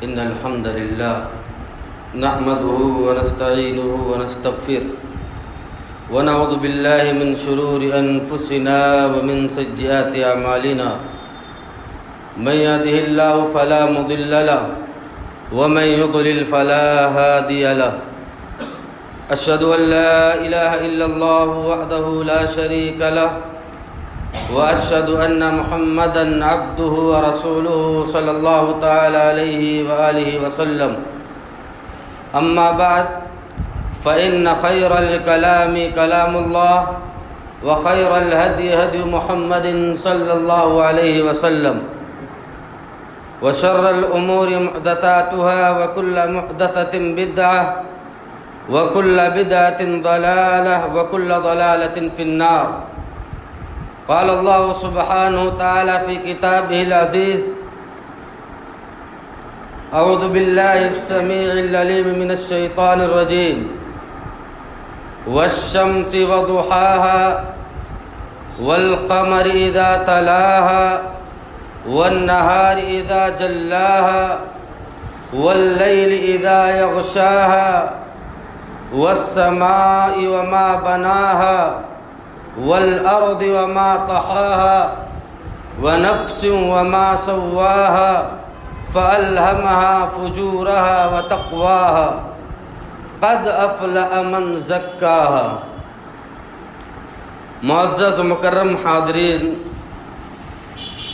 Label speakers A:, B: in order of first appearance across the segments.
A: إن الحمد لله نحمده ونستعينه ونستغفره ونعوذ بالله من شرور أنفسنا ومن سيئات أعمالنا من يهده الله فلا مضل له ومن يضلل فلا هادي له أشهد أن لا إله إلا الله وحده لا شريك له وأشهد أن محمدًا عبده ورسوله صلى الله تعالى عليه وآله وسلم أما بعد فإن خير الكلام كلام الله وخير الهدي هدي محمد صلى الله عليه وسلم وشر الأمور محدثاتها وكل محدثة بدعة وكل بدعة ضلالة وكل ضلالة في النار. قال الله سبحانه وتعالى في كتابه العزيز: أعوذ بالله السميع العليم من الشيطان الرجيم والشمس وضحاها والقمر إذا تلاها والنهار إذا جلاها والليل إذا يغشاها والسماء وما بناها والأرض وما طحاها ونفس وما سواها فألهمها فجورها وتقواها قد أفلح من زكاها. معزز و مکرم حاضرین،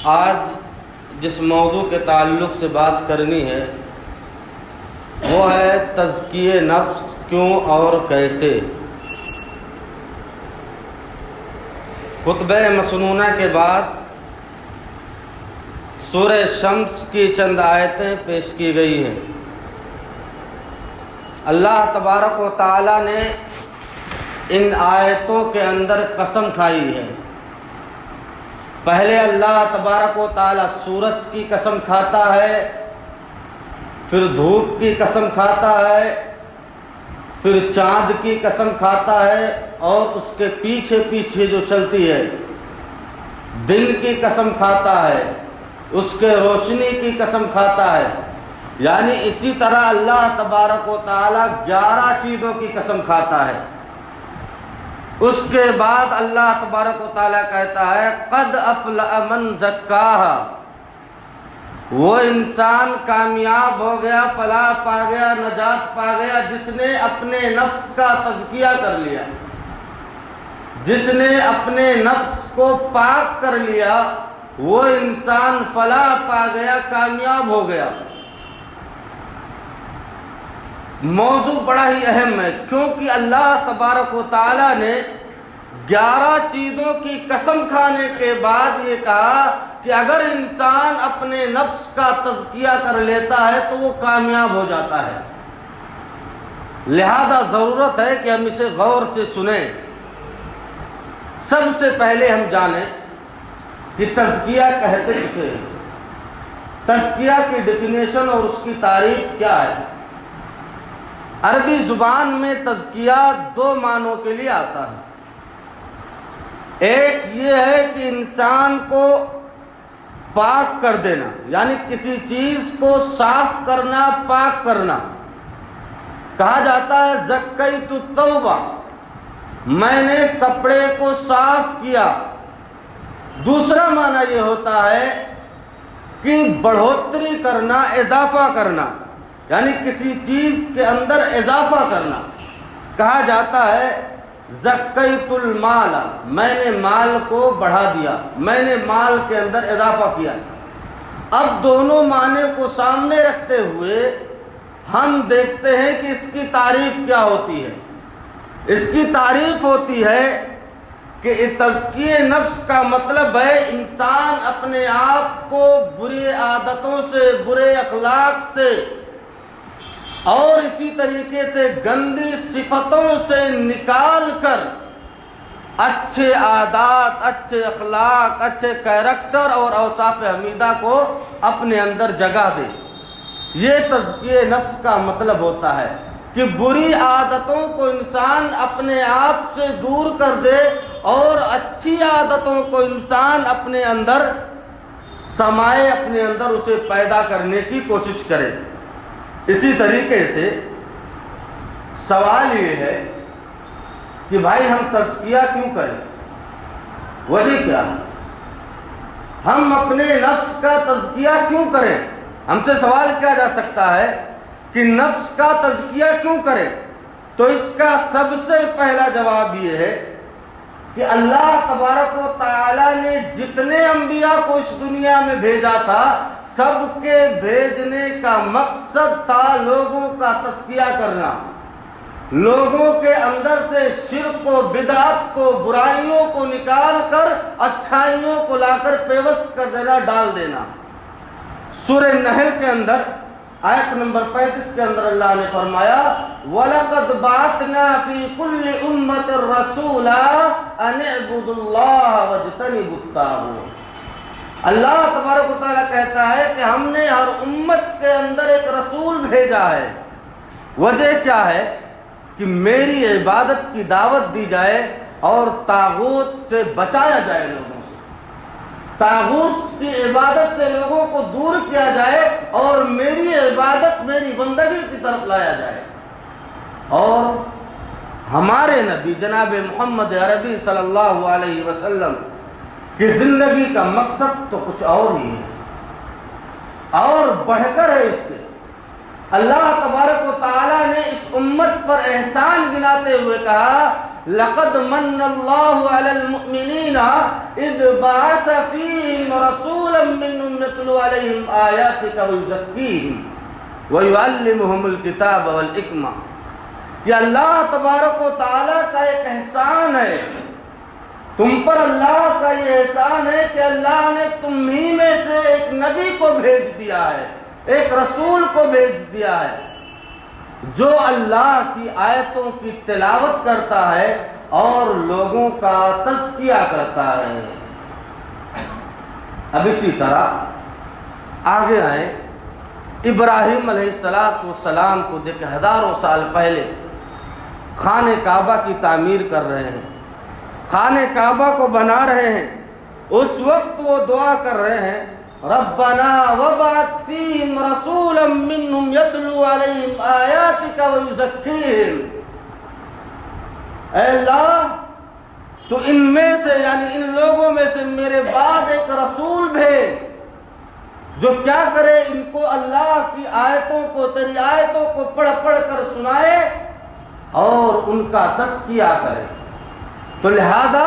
A: آج جس موضوع کے تعلق سے بات کرنی ہے وہ ہے تزکیہ نفس کیوں اور کیسے. خطبہ مسنونہ کے بعد سورہ شمس کی چند آیتیں پیش کی گئی ہیں. اللہ تبارک و تعالی نے ان آیتوں کے اندر قسم کھائی ہے. پہلے اللہ تبارک و تعالی سورج کی قسم کھاتا ہے، پھر دھوپ کی قسم کھاتا ہے، پھر چاند کی قسم کھاتا ہے، اور اس کے پیچھے پیچھے جو چلتی ہے دن کی قسم کھاتا ہے، اس کے روشنی کی قسم کھاتا ہے. یعنی اسی طرح اللہ تبارک و تعالی 11 چیزوں کی قسم کھاتا ہے. اس کے بعد اللہ تبارک و تعالی کہتا ہے قد افلح من زکاہا. وہ انسان کامیاب ہو گیا، فلاح پا گیا، نجات پا گیا جس نے اپنے نفس کا تزکیہ کر لیا، جس نے اپنے نفس کو پاک کر لیا. وہ انسان فلاح پا گیا، کامیاب ہو گیا. موضوع بڑا ہی اہم ہے کیونکہ اللہ تبارک و تعالی نے 11 چیزوں کی قسم کھانے کے بعد یہ کہا کہ اگر انسان اپنے نفس کا تزکیہ کر لیتا ہے تو وہ کامیاب ہو جاتا ہے. لہذا ضرورت ہے کہ ہم اسے غور سے سنیں. سب سے پہلے ہم جانیں کہ تزکیہ کہتے کسے ہیں، تزکیہ کی ڈیفینیشن اور اس کی تعریف کیا ہے. عربی زبان میں تزکیہ 2 معنوں کے لیے آتا ہے. ایک یہ ہے کہ انسان کو پاک کر دینا، یعنی کسی چیز کو صاف کرنا، پاک کرنا. کہا جاتا ہے زکیت التوبہ، میں نے کپڑے کو صاف کیا. دوسرا معنی یہ ہوتا ہے کہ بڑھوتری کرنا، اضافہ کرنا، یعنی کسی چیز کے اندر اضافہ کرنا. کہا جاتا ہے زکیت المال، میں نے مال کو بڑھا دیا، میں نے مال کے اندر اضافہ کیا. اب دونوں معنی کو سامنے رکھتے ہوئے ہم دیکھتے ہیں کہ اس کی تعریف کیا ہوتی ہے. اس کی تعریف ہوتی ہے کہ تزکیہ نفس کا مطلب ہے انسان اپنے آپ کو بری عادتوں سے، برے اخلاق سے اور اسی طریقے سے گندی صفتوں سے نکال کر اچھے عادات، اچھے اخلاق، اچھے کیریکٹر اور اوصاف حمیدہ کو اپنے اندر جگہ دے. یہ تزکیہ نفس کا مطلب ہوتا ہے کہ بری عادتوں کو انسان اپنے آپ سے دور کر دے اور اچھی عادتوں کو انسان اپنے اندر سمائے، اپنے اندر اسے پیدا کرنے کی کوشش کرے. اسی طریقے سے سوال یہ ہے کہ بھائی ہم تزکیہ کیوں کریں؟ وجہ کیا؟ ہم اپنے نفس کا تزکیہ کیوں کریں؟ ہم سے سوال کیا جا سکتا ہے کہ نفس کا تزکیہ کیوں کریں؟ تو اس کا سب سے پہلا جواب یہ ہے کہ اللہ تبارک و تعالی نے جتنے انبیاء کو اس دنیا میں بھیجا تھا، سب کے بھیجنے کا مقصد تھا لوگوں کا تزکیہ کرنا، لوگوں کے اندر سے شرک و بدعت کو، برائیوں کو نکال کر اچھائیوں کو لا کر پیوست کر دینا، ڈال دینا۔ سورہ نحل کے اندر آیت نمبر 35 کے اندر اللہ نے فرمایا وَلَقَدْ بَعَثْنَا فِي كُلِّ أُمَّةٍ رَسُولًا أَنِ اعْبُدُوا اللَّهَ وَاجْتَنِبُوا الطَّاغُوتَ۔ اللہ تبارک و تعالیٰ کہتا ہے کہ ہم نے ہر امت کے اندر ایک رسول بھیجا ہے۔ وجہ کیا ہے؟ کہ میری عبادت کی دعوت دی جائے اور طاغوت سے بچایا جائے، لوگوں سے طاغوت کی عبادت سے لوگوں کو دور کیا جائے اور میری عبادت، میری بندگی کی طرف لایا جائے۔ اور ہمارے نبی جناب محمد عربی صلی اللہ علیہ وسلم کی زندگی کا مقصد تو کچھ اور ہی ہے، اور بڑھ کر ہے اس سے۔ اللہ تبارک و تعالیٰ نے اس امت پر احسان گناتے ہوئے کہا لَقَدْ مَنَّ اللَّهُ عَلَى الْمُؤْمِنِينَ إِذْ بَعَثَ فِيهِمْ رَسُولًا مِّنْهُمْ يَتْلُو عَلَيْهِمْ آيَاتِكَ وَيُزَكِّيهِمْ وَيُعَلِّمُهُمُ الْكِتَابَ وَالْحِكْمَةَ کہ اللہ تبارک و تعالیٰ کا ایک احسان ہے، تم پر اللہ کا یہ احسان ہے کہ اللہ نے تم ہی میں سے ایک نبی کو بھیج دیا ہے، ایک رسول کو بھیج دیا ہے جو اللہ کی آیتوں کی تلاوت کرتا ہے اور لوگوں کا تزکیہ کرتا ہے۔ اب اسی طرح آگے آئیں، ابراہیم علیہ السلام کو دیکھ ہزاروں سال پہلے خانہ کعبہ کی تعمیر کر رہے ہیں، خانہ کعبہ کو بنا رہے ہیں۔ اس وقت وہ دعا کر رہے ہیں ربنا وابعث فیہم رسولا منہم یتلو علیہم آیاتک ویزکیہم، اے اللہ تو ان میں سے، یعنی ان لوگوں میں سے میرے بعد ایک رسول بھیج جو کیا کرے، ان کو اللہ کی آیتوں کو، تیری آیتوں کو پڑھ پڑھ کر سنائے اور ان کا تزکیہ کرے۔ تو لہذا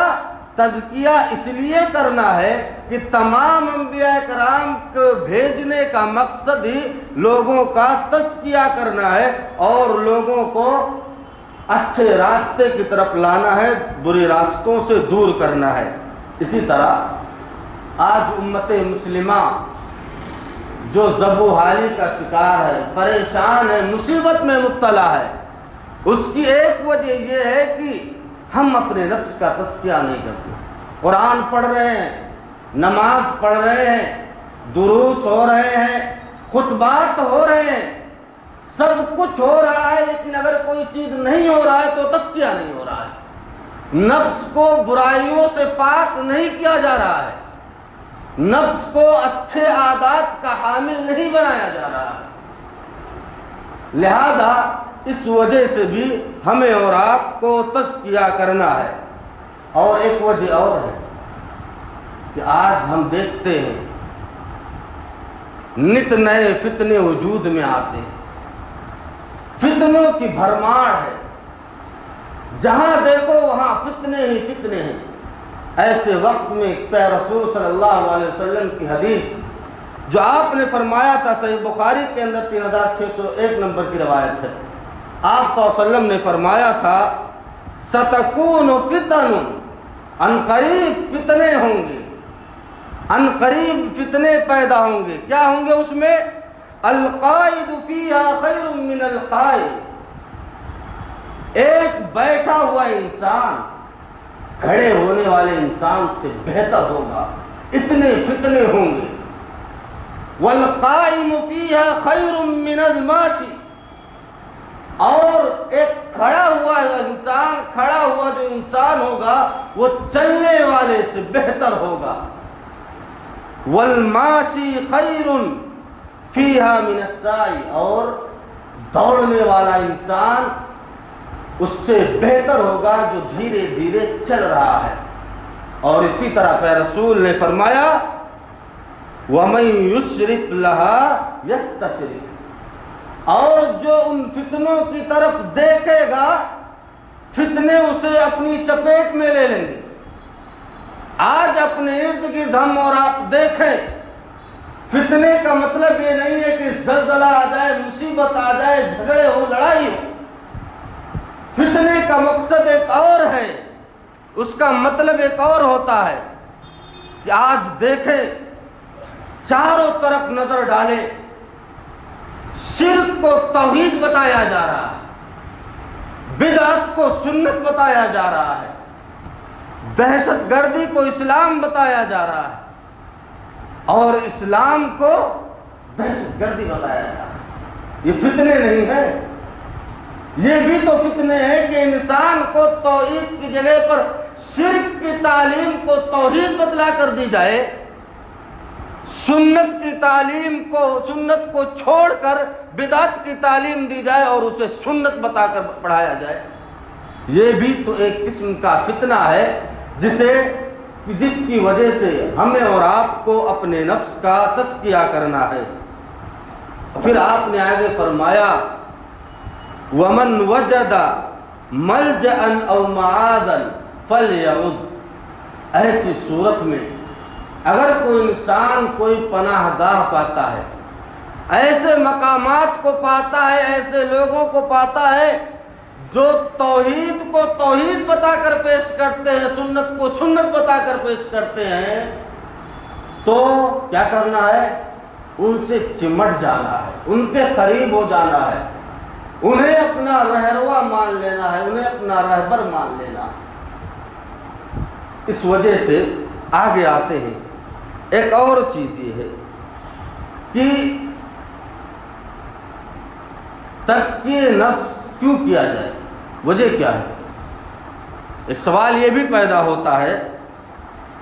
A: تزکیہ اس لیے کرنا ہے کہ تمام انبیاء کرام کو بھیجنے کا مقصد ہی لوگوں کا تزکیہ کرنا ہے اور لوگوں کو اچھے راستے کی طرف لانا ہے، برے راستوں سے دور کرنا ہے۔ اسی طرح آج امت مسلمہ جو ذب و حالی کا شکار ہے، پریشان ہے، مصیبت میں مبتلا ہے، اس کی ایک وجہ یہ ہے کہ ہم اپنے نفس کا تزکیہ نہیں کرتے۔ قرآن پڑھ رہے ہیں، نماز پڑھ رہے ہیں، دروس ہو رہے ہیں، خطبات ہو رہے ہیں، سب کچھ ہو رہا ہے، لیکن اگر کوئی چیز نہیں ہو رہا ہے تو تزکیہ نہیں ہو رہا ہے۔ نفس کو برائیوں سے پاک نہیں کیا جا رہا ہے، نفس کو اچھے عادات کا حامل نہیں بنایا جا رہا ہے۔ لہذا اس وجہ سے بھی ہمیں اور آپ کو تزکیہ کرنا ہے۔ اور ایک وجہ اور ہے کہ آج ہم دیکھتے ہیں نت نئے فتنے وجود میں آتے ہیں، فتنوں کی بھرمار ہے، جہاں دیکھو وہاں فتنے ہی فتنے ہیں۔ ایسے وقت میں پیارے رسول صلی اللہ علیہ وسلم کی حدیث جو آپ نے فرمایا تھا، صحیح بخاری کے اندر 3601 نمبر کی روایت ہے، آپ صلی اللہ علیہ وسلم نے فرمایا تھا ستکون فتن، ان قریب فتنے ہوں گے، ان قریب فتنے پیدا ہوں گے۔ کیا ہوں گے اس میں؟ القائد فیہا خیر من القائد، ایک بیٹھا ہوا انسان کھڑے ہونے والے انسان سے بہتر ہوگا، اتنے فتنے ہوں گے۔ والقائم فیہا خیر من الماشی، اور ایک کھڑا ہوا جو انسان ہوگا وہ چلنے والے سے بہتر ہوگا۔ والماشی خیر فیہا من السائی، اور دوڑنے والا انسان اس سے بہتر ہوگا جو دھیرے دھیرے چل رہا ہے. اور اسی طرح پہ رسول نے فرمایا وَمَن يُشْرِفْ لَهَا يَسْتَشْرِفْ, اور جو ان فتنوں کی طرف دیکھے گا فتنے اسے اپنی چپیٹ میں لے لیں گے. آج اپنے ارد گرد ہم اور آپ دیکھیں, فتنے کا مطلب یہ نہیں ہے کہ زلزلہ آ جائے, مصیبت آ جائے, جھگڑے ہو, لڑائی ہو. فتنے کا مقصد ایک اور ہے, اس کا مطلب ایک اور ہوتا ہے کہ آج دیکھیں چاروں طرف نظر ڈالے, شرک کو توحید بتایا جا رہا ہے, بدعت کو سنت بتایا جا رہا ہے, دہشت گردی کو اسلام بتایا جا رہا ہے, اور اسلام کو دہشت گردی بتایا جا رہا ہے. یہ فتنے نہیں ہیں, یہ بھی تو فتنے ہیں کہ انسان کو توحید کی جگہ پر شرک کی تعلیم کو توحید بتلا کر دی جائے, سنت کی تعلیم کو, سنت کو چھوڑ کر بدعت کی تعلیم دی جائے اور اسے سنت بتا کر پڑھایا جائے. یہ بھی تو ایک قسم کا فتنہ ہے جس کی وجہ سے ہمیں اور آپ کو اپنے نفس کا تزکیہ کرنا ہے. پھر آپ نے آگے فرمایا وَمَنْ وَجَدَ مَلْجَأً أَوْ مَعَاذًا فَلْيَعُدْ, ایسی صورت میں اگر کوئی انسان کوئی پناہ گاہ پاتا ہے, ایسے مقامات کو پاتا ہے, ایسے لوگوں کو پاتا ہے جو توحید کو توحید بتا کر پیش کرتے ہیں, سنت کو سنت بتا کر پیش کرتے ہیں, تو کیا کرنا ہے؟ ان سے چمٹ جانا ہے, ان کے قریب ہو جانا ہے, انہیں اپنا رہنما مان لینا ہے, انہیں اپنا رہبر مان لینا ہے. اس وجہ سے آگے آتے ہیں. ایک اور چیز یہ ہے کہ تزکیہ نفس کیوں کیا جائے, وجہ کیا ہے؟ ایک سوال یہ بھی پیدا ہوتا ہے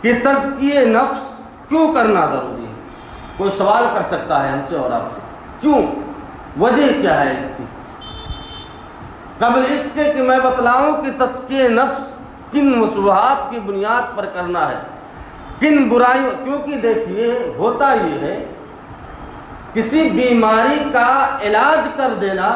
A: کہ تزکیہ نفس کیوں کرنا ضروری ہے. کوئی سوال کر سکتا ہے ہم سے اور آپ سے, کیوں, وجہ کیا ہے اس کی؟ قبل اس کے کہ میں بتلاؤں کہ تزکیہ نفس کن وجوہات کی بنیاد پر کرنا ہے, کن برائیوں, کیونکہ دیکھیے ہوتا یہ ہے کسی بیماری کا علاج کر دینا,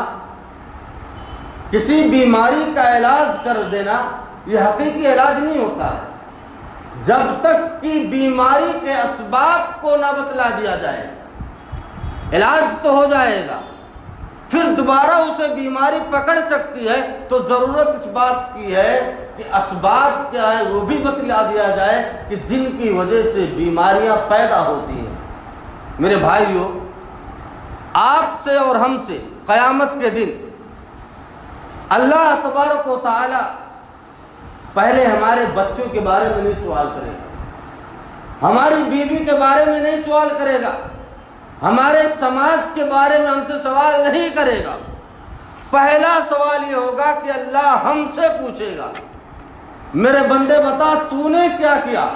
A: کسی بیماری کا علاج کر دینا یہ حقیقی علاج نہیں ہوتا ہے جب تک کہ بیماری کے اسباب کو نہ بتلا دیا جائے. علاج تو ہو جائے گا, پھر دوبارہ اسے بیماری پکڑ سکتی ہے, تو ضرورت اس بات کی ہے کہ اسباب کیا ہے وہ بھی بتلا دیا جائے کہ جن کی وجہ سے بیماریاں پیدا ہوتی ہیں. میرے بھائیوں, آپ سے اور ہم سے قیامت کے دن اللہ تبارک و تعالی پہلے ہمارے بچوں کے بارے میں نہیں سوال کرے گا, ہماری بیوی کے بارے میں نہیں سوال کرے گا, ہمارے سماج کے بارے میں ہم سے سوال نہیں کرے گا. پہلا سوال یہ ہوگا کہ اللہ ہم سے پوچھے گا میرے بندے بتا تو نے کیا کیا.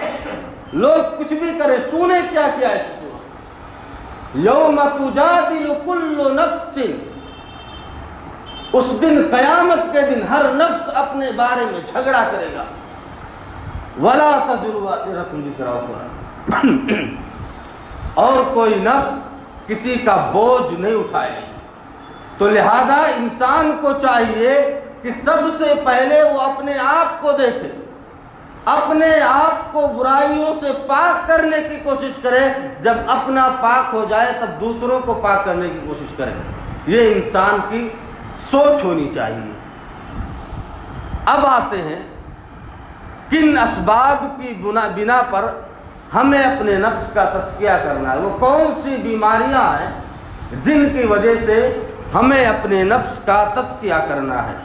A: لوگ کچھ بھی کرے, تو نے کیا کیا. اس صورت یوم تجادل کل نفس, اس دن قیامت کے دن ہر نفس اپنے بارے میں جھگڑا کرے گا. ولا تزر وازرۃ وزر اخرى, اور کوئی نفس کسی کا بوجھ نہیں اٹھائے گی. تو لہذا انسان کو چاہیے کہ سب سے پہلے وہ اپنے آپ کو دیکھے, اپنے آپ کو برائیوں سے پاک کرنے کی کوشش کرے. جب اپنا پاک ہو جائے تب دوسروں کو پاک کرنے کی کوشش کرے. یہ انسان کی سوچ ہونی چاہیے. اب آتے ہیں کن اسباب کی بنا پر ہمیں اپنے نفس کا تزکیہ کرنا ہے. وہ کون سی بیماریاں ہیں جن کی وجہ سے ہمیں اپنے نفس کا تزکیہ کرنا ہے.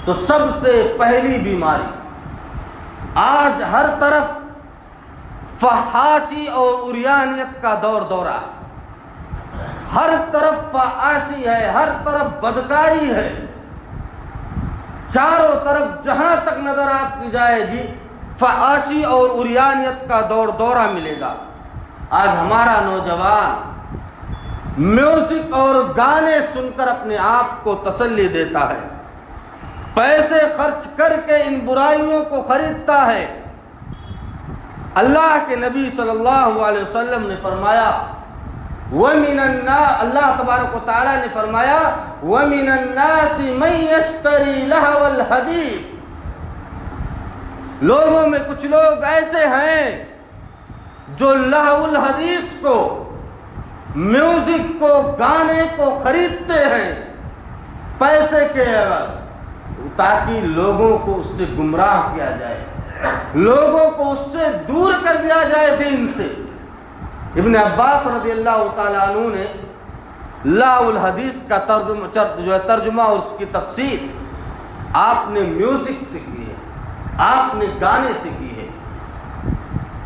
A: تو سب سے پہلی بیماری, آج ہر طرف فحاشی اور عریانیت کا دورہ, ہر طرف فحاشی ہے, ہر طرف بدکاری ہے, چاروں طرف جہاں تک نظر آپ کی جائے گی فحاشی اور عریانیت کا دورہ ملے گا. آج ہمارا نوجوان میوزک اور گانے سن کر اپنے آپ کو تسلی دیتا ہے، پیسے خرچ کر کے ان برائیوں کو خریدتا ہے۔ اللہ کے نبی صلی اللہ علیہ وسلم نے فرمایا وَمِنَ النَّاسِ، اللہ تبارک و تعالیٰ نے فرمایا وَمِنَ النَّاسِ مَن يَشْتَرِي لَهْوَ الْحَدِيثِ، لوگوں میں کچھ لوگ ایسے ہیں جو لہو الحدیث کو، میوزک کو، گانے کو خریدتے ہیں پیسے کے عوض، تاکہ لوگوں کو اس سے گمراہ کیا جائے، لوگوں کو اس سے دور کر دیا جائے دین سے۔ ابن عباس رضی اللہ تعالیٰ عنہ نے لہو الحدیث کا ترجمہ اور اس کی تفسیر آپ نے میوزک سے کی ہے، آپ نے گانے سے کی ہے۔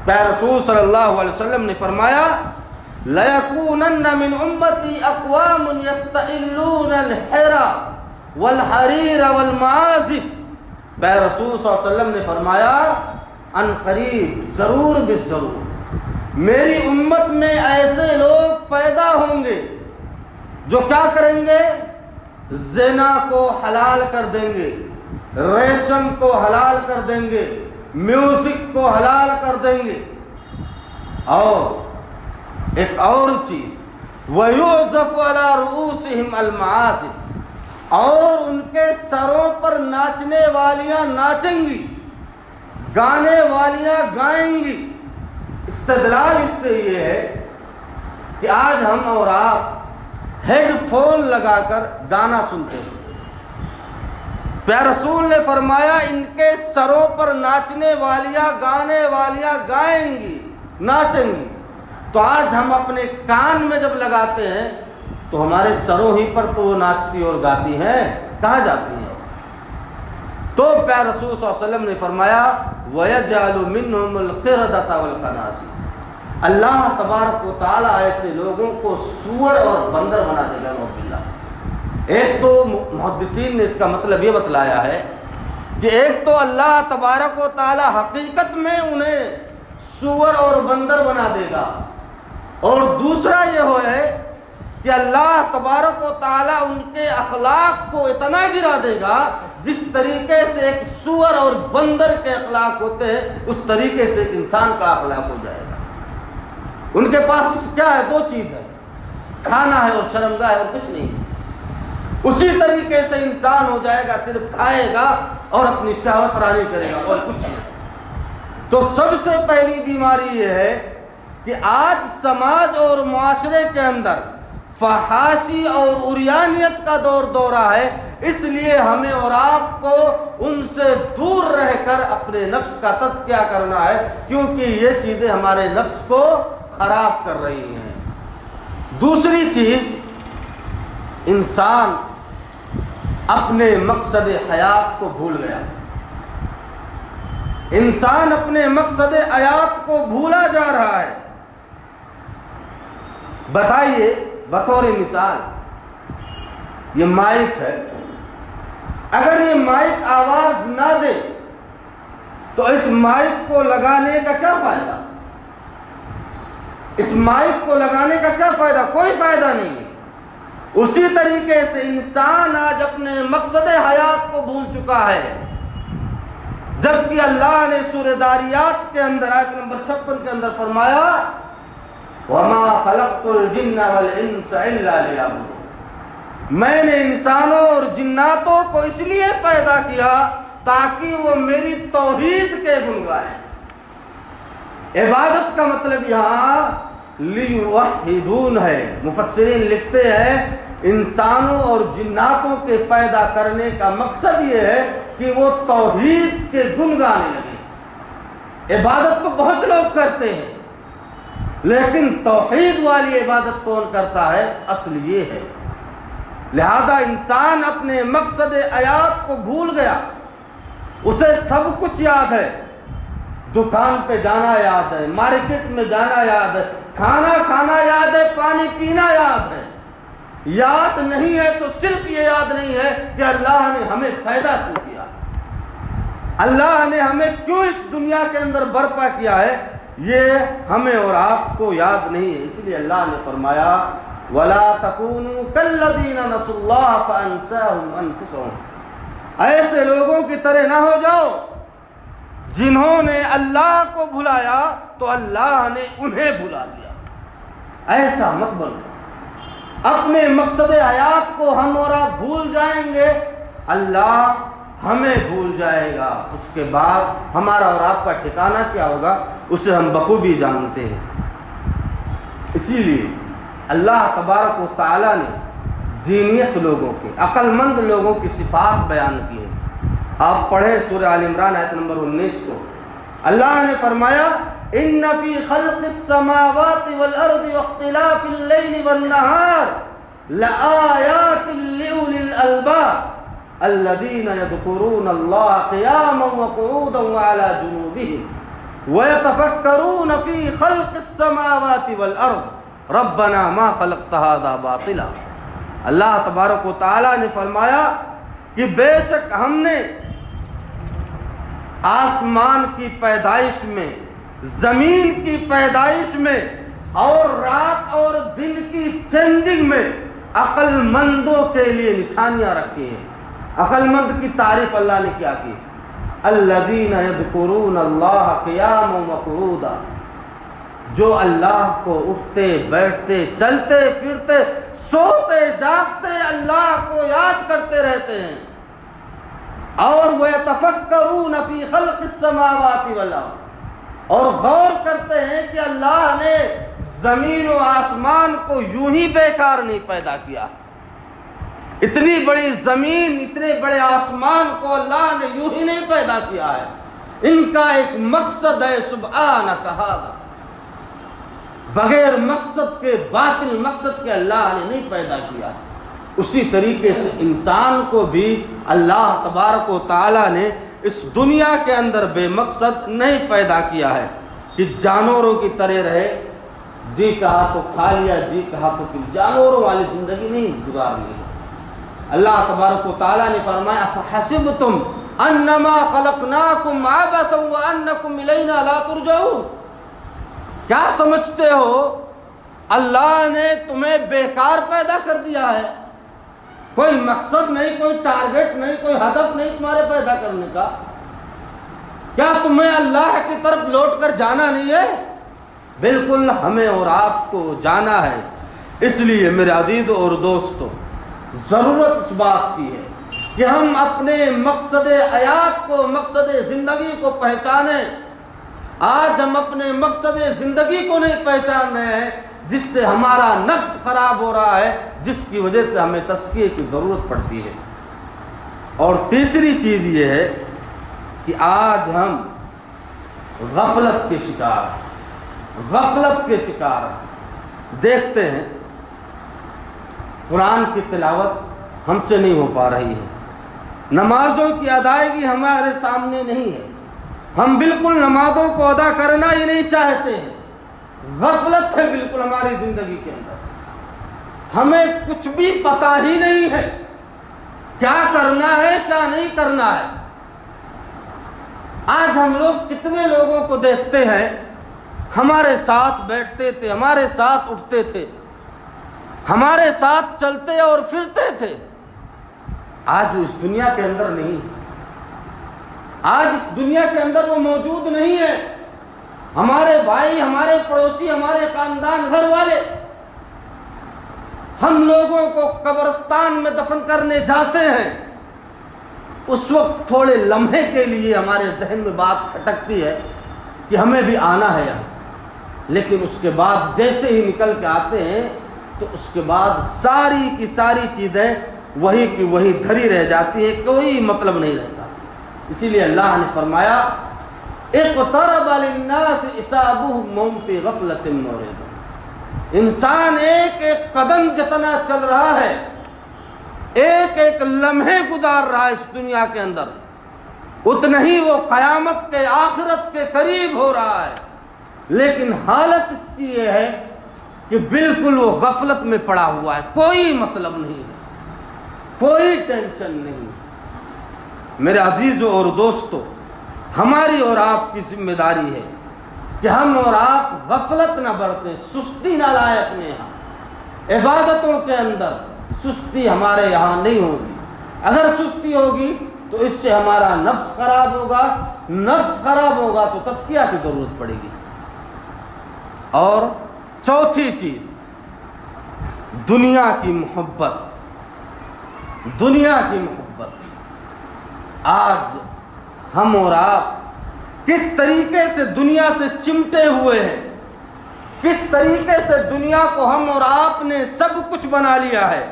A: پیارے رسول صلی اللہ علیہ وسلم نے فرمایا لَيَكُونَنَّ مِنْ أُمَّتِي أَقْوَامٌ يَسْتَئِلُّونَ الْحِرَى وَالْحَرِيرَ وَالْمَعَازِفِ، پیارے رسول صلی اللہ علیہ وسلم نے فرمایا ان قریب ضرور بالضرور میری امت میں ایسے لوگ پیدا ہوں گے جو کیا کریں گے؟ زنا کو حلال کر دیں گے، ریشم کو حلال کر دیں گے، میوزک کو حلال کر دیں گے، اور ایک اور چیز وَيُعْزَفُ عَلَىٰ رُؤُوسِهِمْ الْمَعَازِفِ، اور ان کے سروں پر ناچنے والیاں ناچیں گی، گانے والیاں گائیں گی۔ استدلال اس سے یہ ہے کہ آج ہم اور آپ ہیڈ فون لگا کر گانا سنتے ہیں، پیارے رسول نے فرمایا ان کے سروں پر ناچنے والیاں، گانے والیاں گائیں گی، ناچیں گی۔ تو آج ہم اپنے کان میں جب لگاتے ہیں تو ہمارے سروں ہی پر تو وہ ناچتی اور گاتی ہیں، کہاں جاتی ہیں؟ تو پیارے رسول صلی اللہ علیہ وسلم نے فرمایا وَيَجْعَلُ مِنْهُمُ الْقِرَدَةَ وَالْخَنَازِيرَ، اللہ تبارک و تعالیٰ ایسے لوگوں کو سور اور بندر بنا دے گا نعوذ باللہ۔ ایک تو محدثین نے اس کا مطلب یہ بتلایا ہے کہ ایک تو اللہ تبارک و تعالیٰ حقیقت میں انہیں سور اور بندر بنا دے گا، اور دوسرا یہ ہے کہ اللہ تبارک و تعالیٰ ان کے اخلاق کو اتنا گرا دے گا جس طریقے سے ایک سور اور بندر کے اخلاق ہوتے ہیں اس طریقے سے ایک انسان کا اخلاق ہو جائے گا۔ ان کے پاس کیا ہے؟ دو چیز ہے، کھانا ہے اور شرمگاہ ہے، اور کچھ نہیں ہے۔ اسی طریقے سے انسان ہو جائے گا، صرف کھائے گا اور اپنی شہوت رانی کرے گا اور کچھ نہیں۔ تو سب سے پہلی بیماری یہ ہے کہ آج سماج اور معاشرے کے اندر فحاشی اور عریانیت کا دورہ ہے، اس لیے ہمیں اور آپ کو ان سے دور رہ کر اپنے نفس کا تزکیہ کرنا ہے، کیونکہ یہ چیزیں ہمارے نفس کو خراب کر رہی ہیں۔ دوسری چیز، انسان اپنے مقصد حیات کو بھول گیا، انسان اپنے مقصد حیات کو بھولا جا رہا ہے۔ بتائیے بطور مثال یہ مائک ہے، اگر یہ مائک آواز نہ دے تو اس مائک کو لگانے کا کیا فائدہ؟ اس مائک کو لگانے کا کیا فائدہ؟ کوئی فائدہ نہیں ہے۔ اسی طریقے سے انسان آج اپنے مقصد حیات کو بھول چکا ہے، جبکہ اللہ نے سورہ داریات کے اندر آیت نمبر 56 کے اندر فرمایا وَمَا خَلَقْتُ الْجِنَّ وَالْإِنسَ إِلَّا لِيَعْبُدُونِ، میں نے انسانوں اور جناتوں کو اس لیے پیدا کیا تاکہ وہ میری توحید کے گن گائیں۔ عبادت کا مطلب یہاں لیوحدون ہے۔ مفسرین لکھتے ہیں انسانوں اور جناتوں کے پیدا کرنے کا مقصد یہ ہے کہ وہ توحید کے گن گانے لگے۔ عبادت تو بہت لوگ کرتے ہیں، لیکن توحید والی عبادت کون کرتا ہے؟ اصل یہ ہے۔ لہذا انسان اپنے مقصد حیات کو بھول گیا، اسے سب کچھ یاد ہے، دکان پہ جانا یاد ہے، مارکیٹ میں جانا یاد ہے، کھانا کھانا یاد ہے، پانی پینا یاد ہے۔ یاد نہیں ہے تو صرف یہ یاد نہیں ہے کہ اللہ نے ہمیں پیدا کیوں کیا، اللہ نے ہمیں کیوں اس دنیا کے اندر برپا کیا ہے۔ یہ ہمیں اور آپ کو یاد نہیں ہے۔ اس لیے اللہ نے فرمایا وَلَا تَكُونُوا كَالَّذِينَ نَسُوا اللَّهَ فَأَنسَاهُمْ أَنفُسَهُمْ، ایسے لوگوں کی طرح نہ ہو جاؤ جنہوں نے اللہ کو بھلایا تو اللہ نے انہیں بھلا دیا۔ ایسا مت بنو، اپنے مقصد حیات کو ہم اور آپ بھول جائیں گے، اللہ ہمیں بھول جائے گا، اس کے بعد ہمارا اور آپ کا ٹھکانہ کیا ہوگا اسے ہم بخوبی جانتے ہیں۔ اسی لیے اللہ تبارک و تعالیٰ نے جینیس لوگوں کے، عقل مند لوگوں کی صفات بیان کی ہے۔ آپ پڑھیں سورہ آل عمران آیت نمبر 19 کو، اللہ نے فرمایا ان فی خلق السماوات والارض واختلاف اللیل والنہار لآیات لأولی الالباب الذین یذکرون اللہ قیاما وقعودا وعلی جنوبہم ویتفکرون فی خلق السماوات والارض ربنا ما خلقت ھذا باطلا۔ اللہ تبارک و تعالیٰ نے فرمایا کہ بے شک ہم نے آسمان کی پیدائش میں، زمین کی پیدائش میں اور رات اور دن کی چینجنگ میں عقل مندوں کے لیے نشانیاں رکھی ہیں۔ عقل مند کی تعریف اللہ نے کیا کی؟ الذین یذکرون اللہ قیاما وقعودا، جو اللہ کو اٹھتے بیٹھتے چلتے پھرتے سوتے جاگتے اللہ کو یاد کرتے رہتے ہیں، اور وَيَتَفَكَّرُونَ فِي خَلْقِ السَّمَاوَاتِ وَالْأَرْضِ، اور غور کرتے ہیں کہ اللہ نے زمین و آسمان کو یوں ہی بیکار نہیں پیدا کیا، اتنی بڑی زمین اتنے بڑے آسمان کو اللہ نے یوں ہی نہیں پیدا کیا ہے، ان کا ایک مقصد ہے سبحانک ھذا، بغیر مقصد کے، باطل مقصد کے اللہ نے نہیں پیدا کیا۔ اسی طریقے سے انسان کو بھی اللہ تبارک و تعالیٰ نے اس دنیا کے اندر بے مقصد نہیں پیدا کیا ہے کہ جانوروں کی طرح رہے، جی کہا تو کھا لیا، جی کہا تو پھر، جانوروں والی زندگی نہیں گزارنی ہے۔ اللہ تبارک و تعالیٰ نے فرمایا فَحَسِبْتُمْ أَنَّمَا خَلَقْنَاكُمْ عَبَثًا وَأَنَّكُمْ إِلَيْنَا لَا تُرْجَعُونَ، کیا سمجھتے ہو اللہ نے تمہیں بیکار پیدا کر دیا ہے؟ کوئی مقصد نہیں، کوئی ٹارگٹ نہیں، کوئی ہدف نہیں تمہارے پیدا کرنے کا؟ کیا تمہیں اللہ کی طرف لوٹ کر جانا نہیں ہے؟ بالکل ہمیں اور آپ کو جانا ہے۔ اس لیے میرے عزیز اور دوستو، ضرورت اس بات کی ہے کہ ہم اپنے مقصد حیات کو، مقصد زندگی کو پہچانیں۔ آج ہم اپنے مقصد زندگی کو نہیں پہچان رہے ہیں، جس سے ہمارا نفس خراب ہو رہا ہے، جس کی وجہ سے ہمیں تزکیے کی ضرورت پڑتی ہے۔ اور تیسری چیز یہ ہے کہ آج ہم غفلت کے شکار ہیں، غفلت کے شکار ہیں۔ دیکھتے ہیں قرآن کی تلاوت ہم سے نہیں ہو پا رہی ہے، نمازوں کی ادائیگی ہمارے سامنے نہیں ہے، ہم بالکل نمازوں کو ادا کرنا ہی نہیں چاہتے ہیں، غفلت ہے بالکل ہماری زندگی کے اندر، ہمیں کچھ بھی پتہ ہی نہیں ہے کیا کرنا ہے کیا نہیں کرنا ہے۔ آج ہم لوگ کتنے لوگوں کو دیکھتے ہیں ہمارے ساتھ بیٹھتے تھے، ہمارے ساتھ اٹھتے تھے، ہمارے ساتھ چلتے اور پھرتے تھے، آج وہ اس دنیا کے اندر نہیں، آج اس دنیا کے اندر وہ موجود نہیں ہے۔ ہمارے بھائی، ہمارے پڑوسی، ہمارے خاندان، گھر والے ہم لوگوں کو قبرستان میں دفن کرنے جاتے ہیں، اس وقت تھوڑے لمحے کے لیے ہمارے ذہن میں بات کھٹکتی ہے کہ ہمیں بھی آنا ہے یہاں، لیکن اس کے بعد جیسے ہی نکل کے آتے ہیں تو اس کے بعد ساری کی ساری چیزیں وہی کی وہی دھری رہ جاتی ہے، کوئی مطلب نہیں رہتا۔ اسی لیے اللہ نے فرمایا اقترب للناس حسابهم وهم في غفلة معرضون، انسان ایک ایک قدم جتنا چل رہا ہے، ایک ایک لمحے گزار رہا ہے اس دنیا کے اندر، اتنا ہی وہ قیامت کے، آخرت کے قریب ہو رہا ہے، لیکن حالت اس کی یہ ہے کہ بالکل وہ غفلت میں پڑا ہوا ہے، کوئی مطلب نہیں ہے، کوئی ٹینشن نہیں۔ میرے عزیزوں اور دوستو، ہماری اور آپ کی ذمہ داری ہے کہ ہم اور آپ غفلت نہ برتیں، سستی نہ لائیں اپنے یہاں، عبادتوں کے اندر سستی ہمارے یہاں نہیں ہوگی۔ اگر سستی ہوگی تو اس سے ہمارا نفس خراب ہوگا، نفس خراب ہوگا تو تزکیہ کی ضرورت پڑے گی۔ اور چوتھی چیز، دنیا کی محبت، دنیا کی محبت۔ آج ہم اور آپ کس طریقے سے دنیا سے چمٹے ہوئے ہیں، کس طریقے سے دنیا کو ہم اور آپ نے سب کچھ بنا لیا ہے۔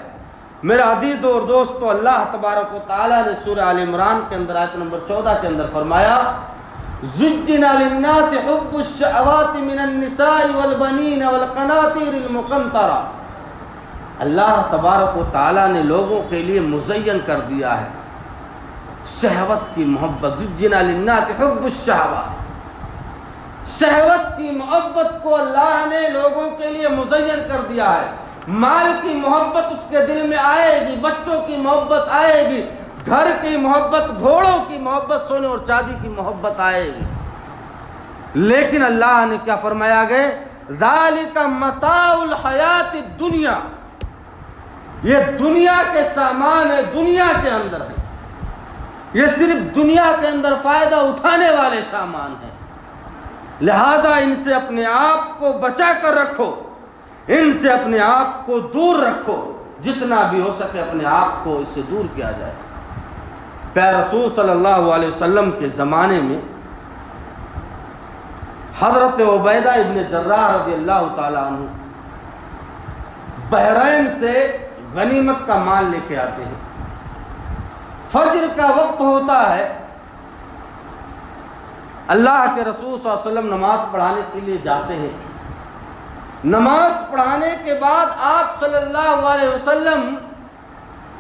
A: میرا عزیز اور دوستو، اللہ تبارک و تعالیٰ نے سورہ آل عمران کے اندر آیت نمبر 14 کے اندر فرمایا زُجِّنَ لِلنَّاسِ حُبُّ الشَّهَوَاتِ مِنَ النِّسَاءِ وَالْبَنِينَ وَالْقَنَاطِيرِ الْمُقَنطَرَةِ، اللہ تبارک و تعالیٰ نے لوگوں کے لیے مزین کر دیا ہے شہوت کی محبت۔ زُجِّنَ لِلنَّاسِ حُبُّ الشَّهَوَاتِ، شہوت کی محبت کو اللہ نے لوگوں کے لیے مزین کر دیا ہے۔ مال کی محبت اس کے دل میں آئے گی، بچوں کی محبت آئے گی، گھر کی محبت، گھوڑوں کی محبت، سونے اور چاندی کی محبت آئے گی۔ لیکن اللہ نے کیا فرمایا گئے؟ ذالک متاع الحیات الدنیا، یہ دنیا کے سامان ہے، دنیا کے اندر ہے، یہ صرف دنیا کے اندر فائدہ اٹھانے والے سامان ہیں، لہذا ان سے اپنے آپ کو بچا کر رکھو، ان سے اپنے آپ کو دور رکھو، جتنا بھی ہو سکے اپنے آپ کو اس سے دور کیا جائے۔ پیارے رسول صلی اللہ علیہ وسلم کے زمانے میں حضرت عبیدہ ابن جراح رضی اللہ تعالیٰ عنہ بحرین سے غنیمت کا مال لے کے آتے ہیں۔ فجر کا وقت ہوتا ہے، اللہ کے رسول صلی اللہ علیہ وسلم نماز پڑھانے کے لیے جاتے ہیں۔ نماز پڑھانے کے بعد آپ صلی اللہ علیہ وسلم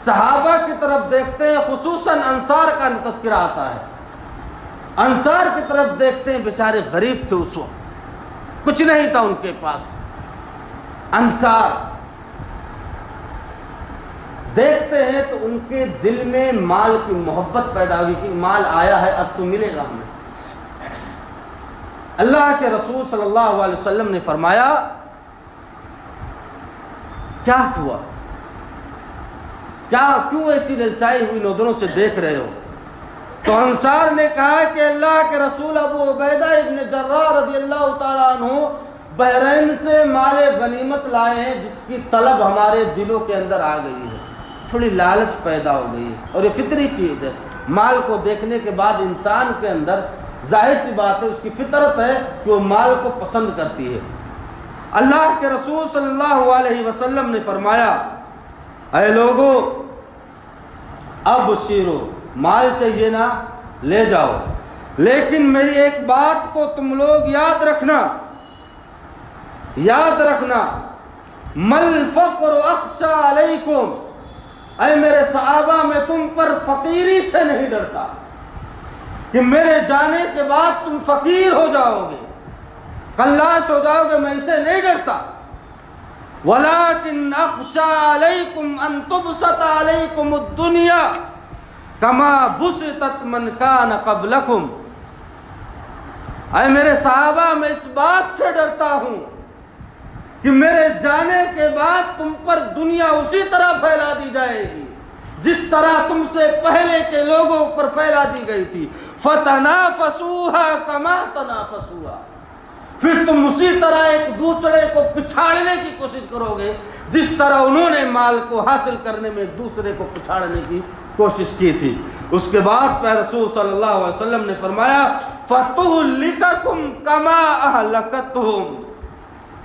A: صحابہ کی طرف دیکھتے ہیں، خصوصاً انصار کا تذکرہ آتا ہے، انصار کی طرف دیکھتے ہیں، بیچارے غریب تھے اس وقت، کچھ نہیں تھا ان کے پاس۔ انصار دیکھتے ہیں تو ان کے دل میں مال کی محبت پیدا ہوگی کہ مال آیا ہے اب تو ملے گا ہمیں۔ اللہ کے رسول صلی اللہ علیہ وسلم نے فرمایا کیا ہوا، کیوں ایسی للچائی ہوئی نظروں سے دیکھ رہے ہو؟ تو انصار نے کہا کہ اللہ کے رسول ابو عبیدہ ابن جراح رضی اللہ تعالیٰ عنہ بحرین سے مال غنیمت لائے ہیں، جس کی طلب ہمارے دلوں کے اندر آ گئی ہے، تھوڑی لالچ پیدا ہو گئی ہے، اور یہ فطری چیز ہے۔ مال کو دیکھنے کے بعد انسان کے اندر ظاہر سی بات ہے، اس کی فطرت ہے کہ وہ مال کو پسند کرتی ہے۔ اللہ کے رسول صلی اللہ علیہ وسلم نے فرمایا اے لوگو ابشرو، مال چاہیے نا لے جاؤ، لیکن میری ایک بات کو تم لوگ یاد رکھنا، یاد رکھنا، مل فقر اخشى علیکم، اے میرے صحابہ میں تم پر فقیری سے نہیں ڈرتا کہ میرے جانے کے بعد تم فقیر ہو جاؤ گے، قلاش ہو جاؤ گے، میں اسے نہیں ڈرتا۔ وَلَكِنْ أَخْشَى عَلَيْكُمْ أَن تُبْسَطَ عَلَيْكُمُ الدُّنْيَا كَمَا بُسِطَتْ مَنْ كَانَ قَبْلَكُمْ، اے میرے صحابہ میں اس بات سے ڈرتا ہوں کہ میرے جانے کے بعد تم پر دنیا اسی طرح پھیلا دی جائے گی جس طرح تم سے پہلے کے لوگوں پر پھیلا دی گئی تھی۔ فَتَنَافَسُوهَا كَمَا تَنَافَسُوهَا، پھر تم اسی طرح ایک دوسرے کو پچھاڑنے کی کوشش کرو گے جس طرح انہوں نے مال کو حاصل کرنے میں ایک دوسرے کو پچھاڑنے کی کوشش کی تھی۔ اس کے بعد پیارے رسول صلی اللہ علیہ وسلم نے فرمایا فَتُهْلِكَكُمْ كَمَا أَهْلَكَتْهُمْ،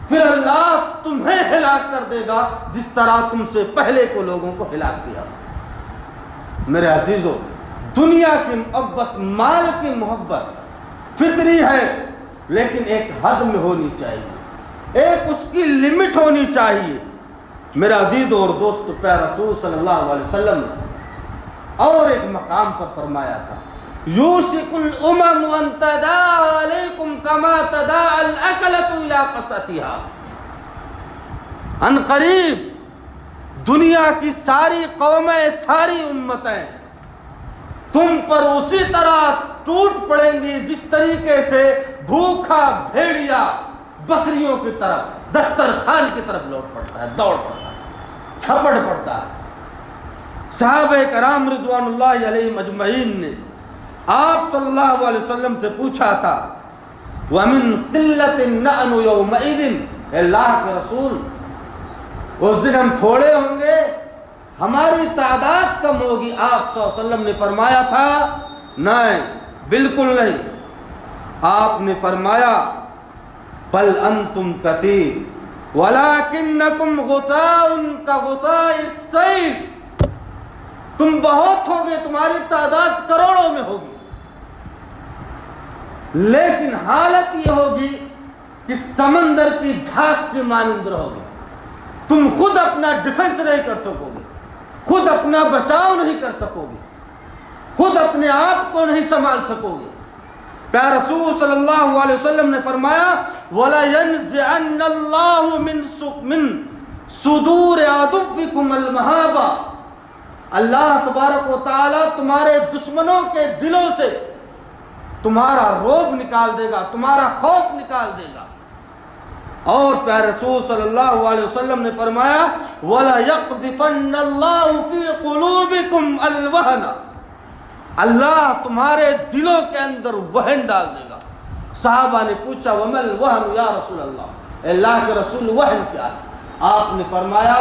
A: پھر اللہ تمہیں ہلاک کر دے گا جس طرح تم سے پہلے کو لوگوں کو ہلاک کیا تھا۔ میرے عزیزو، دنیا کی محبت، مال کی محبت فطری ہے، لیکن ایک حد میں ہونی چاہیے، ایک اس کی لمٹ ہونی چاہیے۔ میرا عزیز اور دوست، پیارے رسول صلی اللہ علیہ وسلم نے اور ایک مقام پر فرمایا تھا یوشک الامم ان تداعى علیکم کما تداعى الاکلۃ الی قصعتها، ان قریب دنیا کی ساری قومیں، ساری امتیں تم پر اسی طرح ٹوٹ پڑیں گی جس طریقے سے بھوکا بھیڑیا بکریوں کی طرف دسترخوان کی طرف لوٹ پڑتا ہے، دوڑ پڑتا ہے، چھپڑ پڑتا ہے۔ صحابہ کرام رضوان اللہ علیہم اجمعین نے آپ صلی اللہ علیہ وسلم سے پوچھا تھا وَمِن قِلَّةٍ نَحْنُ يَوْمَئِذٍ، اے اللہ کے رسول اس دن ہم تھوڑے ہوں گے، ہماری تعداد کم ہوگی؟ آپ صلی اللہ علیہ وسلم نے فرمایا تھا نہیں، بالکل نہیں۔ آپ نے فرمایا بل انتم کثیر ولکنکم غثاء کغثاء السیل، تم بہت ہوگے، تمہاری تعداد کروڑوں میں ہوگی، لیکن حالت یہ ہوگی کہ سمندر کی جھاگ کی مانند رہوگے، تم خود اپنا ڈیفنس نہیں کر سکو گے، خود اپنا بچاؤ نہیں کر سکو گے، خود اپنے آپ کو نہیں سنبھال سکو گے۔ پیارے رسول صلی اللہ علیہ وسلم نے فرمایا وَلَيَنزِعَنَّ اللَّهُ مِن صُدُورِ عَدُوِّكُمُ الْمَهَابَةَ، اللہ تبارک و تعالی تمہارے دشمنوں کے دلوں سے تمہارا رعب نکال دے گا، تمہارا خوف نکال دے گا۔ اور پیارے رسول صلی اللہ علیہ وسلم نے فرمایا وَلَيَقْذِفَنَّ اللَّهُ فِي قُلُوبِكُمْ الْوَهْنَ، اللہ تمہارے دلوں کے اندر وہن ڈال دے گا۔ صحابہ نے پوچھا وَمَا الْوَهْنُ یا رسول اللہ، اے اللہ کے رسول وہن کیا ہے؟ آپ نے فرمایا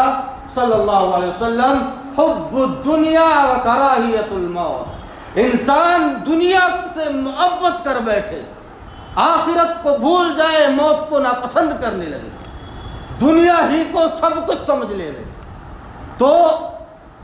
A: صلی اللہ علیہ وسلم حب الدنیا وکراہیت الموت، انسان دنیا سے محبت کر بیٹھے، آخرت کو بھول جائے، موت کو ناپسند کرنے لگے، دنیا ہی کو سب کچھ سمجھ لے رہے۔ تو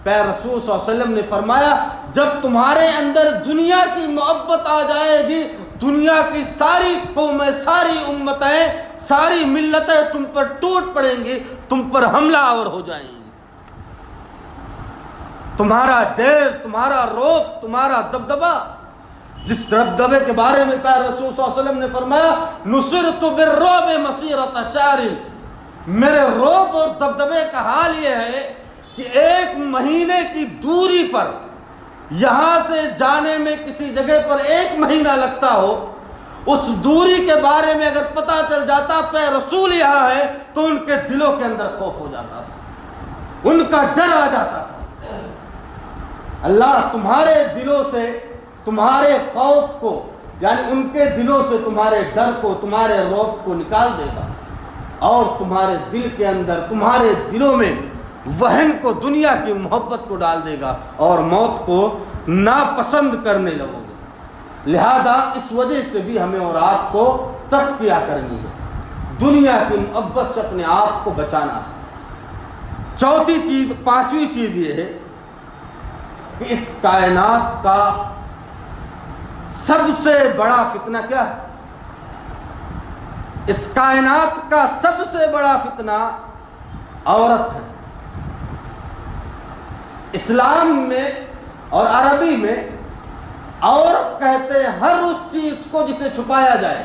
A: پیارے رسول صلی اللہ علیہ وسلم نے فرمایا جب تمہارے اندر دنیا کی محبت آ جائے گی، دنیا کی ساری قومیں، ساری امتیں، ساری ملتیں تم پر ٹوٹ پڑیں گی، تم پر حملہ آور ہو جائیں گی، تمہارا ڈیر، تمہارا رعب، تمہارا دبدبہ، جس دبدبے کے بارے میں پیارے رسول صلی اللہ علیہ وسلم نے فرمایا نصرت بالرعب مسیرۃ شہر، میرے رعب اور دبدبے کا حال یہ ہے کہ 1 مہینے کی دوری پر، یہاں سے جانے میں کسی جگہ پر 1 مہینہ لگتا ہو، اس دوری کے بارے میں اگر پتہ چل جاتا کہ رسول یہاں ہے تو ان کے دلوں کے اندر خوف ہو جاتا تھا، ان کا ڈر آ جاتا تھا۔ اللہ تمہارے دلوں سے تمہارے خوف کو، یعنی ان کے دلوں سے تمہارے ڈر کو، تمہارے رعب کو نکال دے گا، اور تمہارے دل کے اندر، تمہارے دلوں میں وہن کو، دنیا کی محبت کو ڈال دے گا، اور موت کو ناپسند کرنے لگو گے۔ لہذا اس وجہ سے بھی ہمیں اور آپ کو تزکیہ کرنی ہے، دنیا کی محبت سے اپنے آپ کو بچانا ہے۔ چوتھی چیز، 5ویں چیز یہ ہے کہ اس کائنات کا سب سے بڑا فتنہ کیا ہے؟ اس کائنات کا سب سے بڑا فتنہ عورت ہے۔ اسلام میں اور عربی میں عورت کہتے ہیں ہر اس چیز کو جسے چھپایا جائے،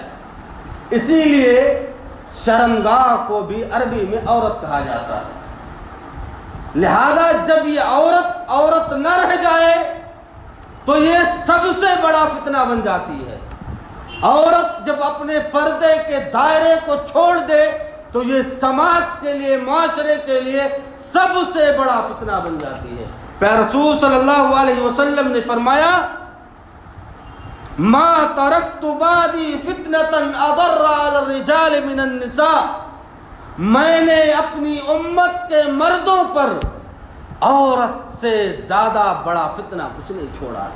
A: اسی لیے شرمگاہ کو بھی عربی میں عورت کہا جاتا ہے۔ لہذا جب یہ عورت نہ رہ جائے تو یہ سب سے بڑا فتنہ بن جاتی ہے۔ عورت جب اپنے پردے کے دائرے کو چھوڑ دے تو یہ سماج کے لیے، معاشرے کے لیے سب سے بڑا فتنہ بن جاتی ہے۔ پیارے رسول صلی اللہ علیہ وسلم نے فرمایا ما ترکت بعدی فتنة اضر علی الرجال من النساء، میں نے اپنی امت کے مردوں پر عورت سے زیادہ بڑا فتنہ کچھ نہیں چھوڑا۔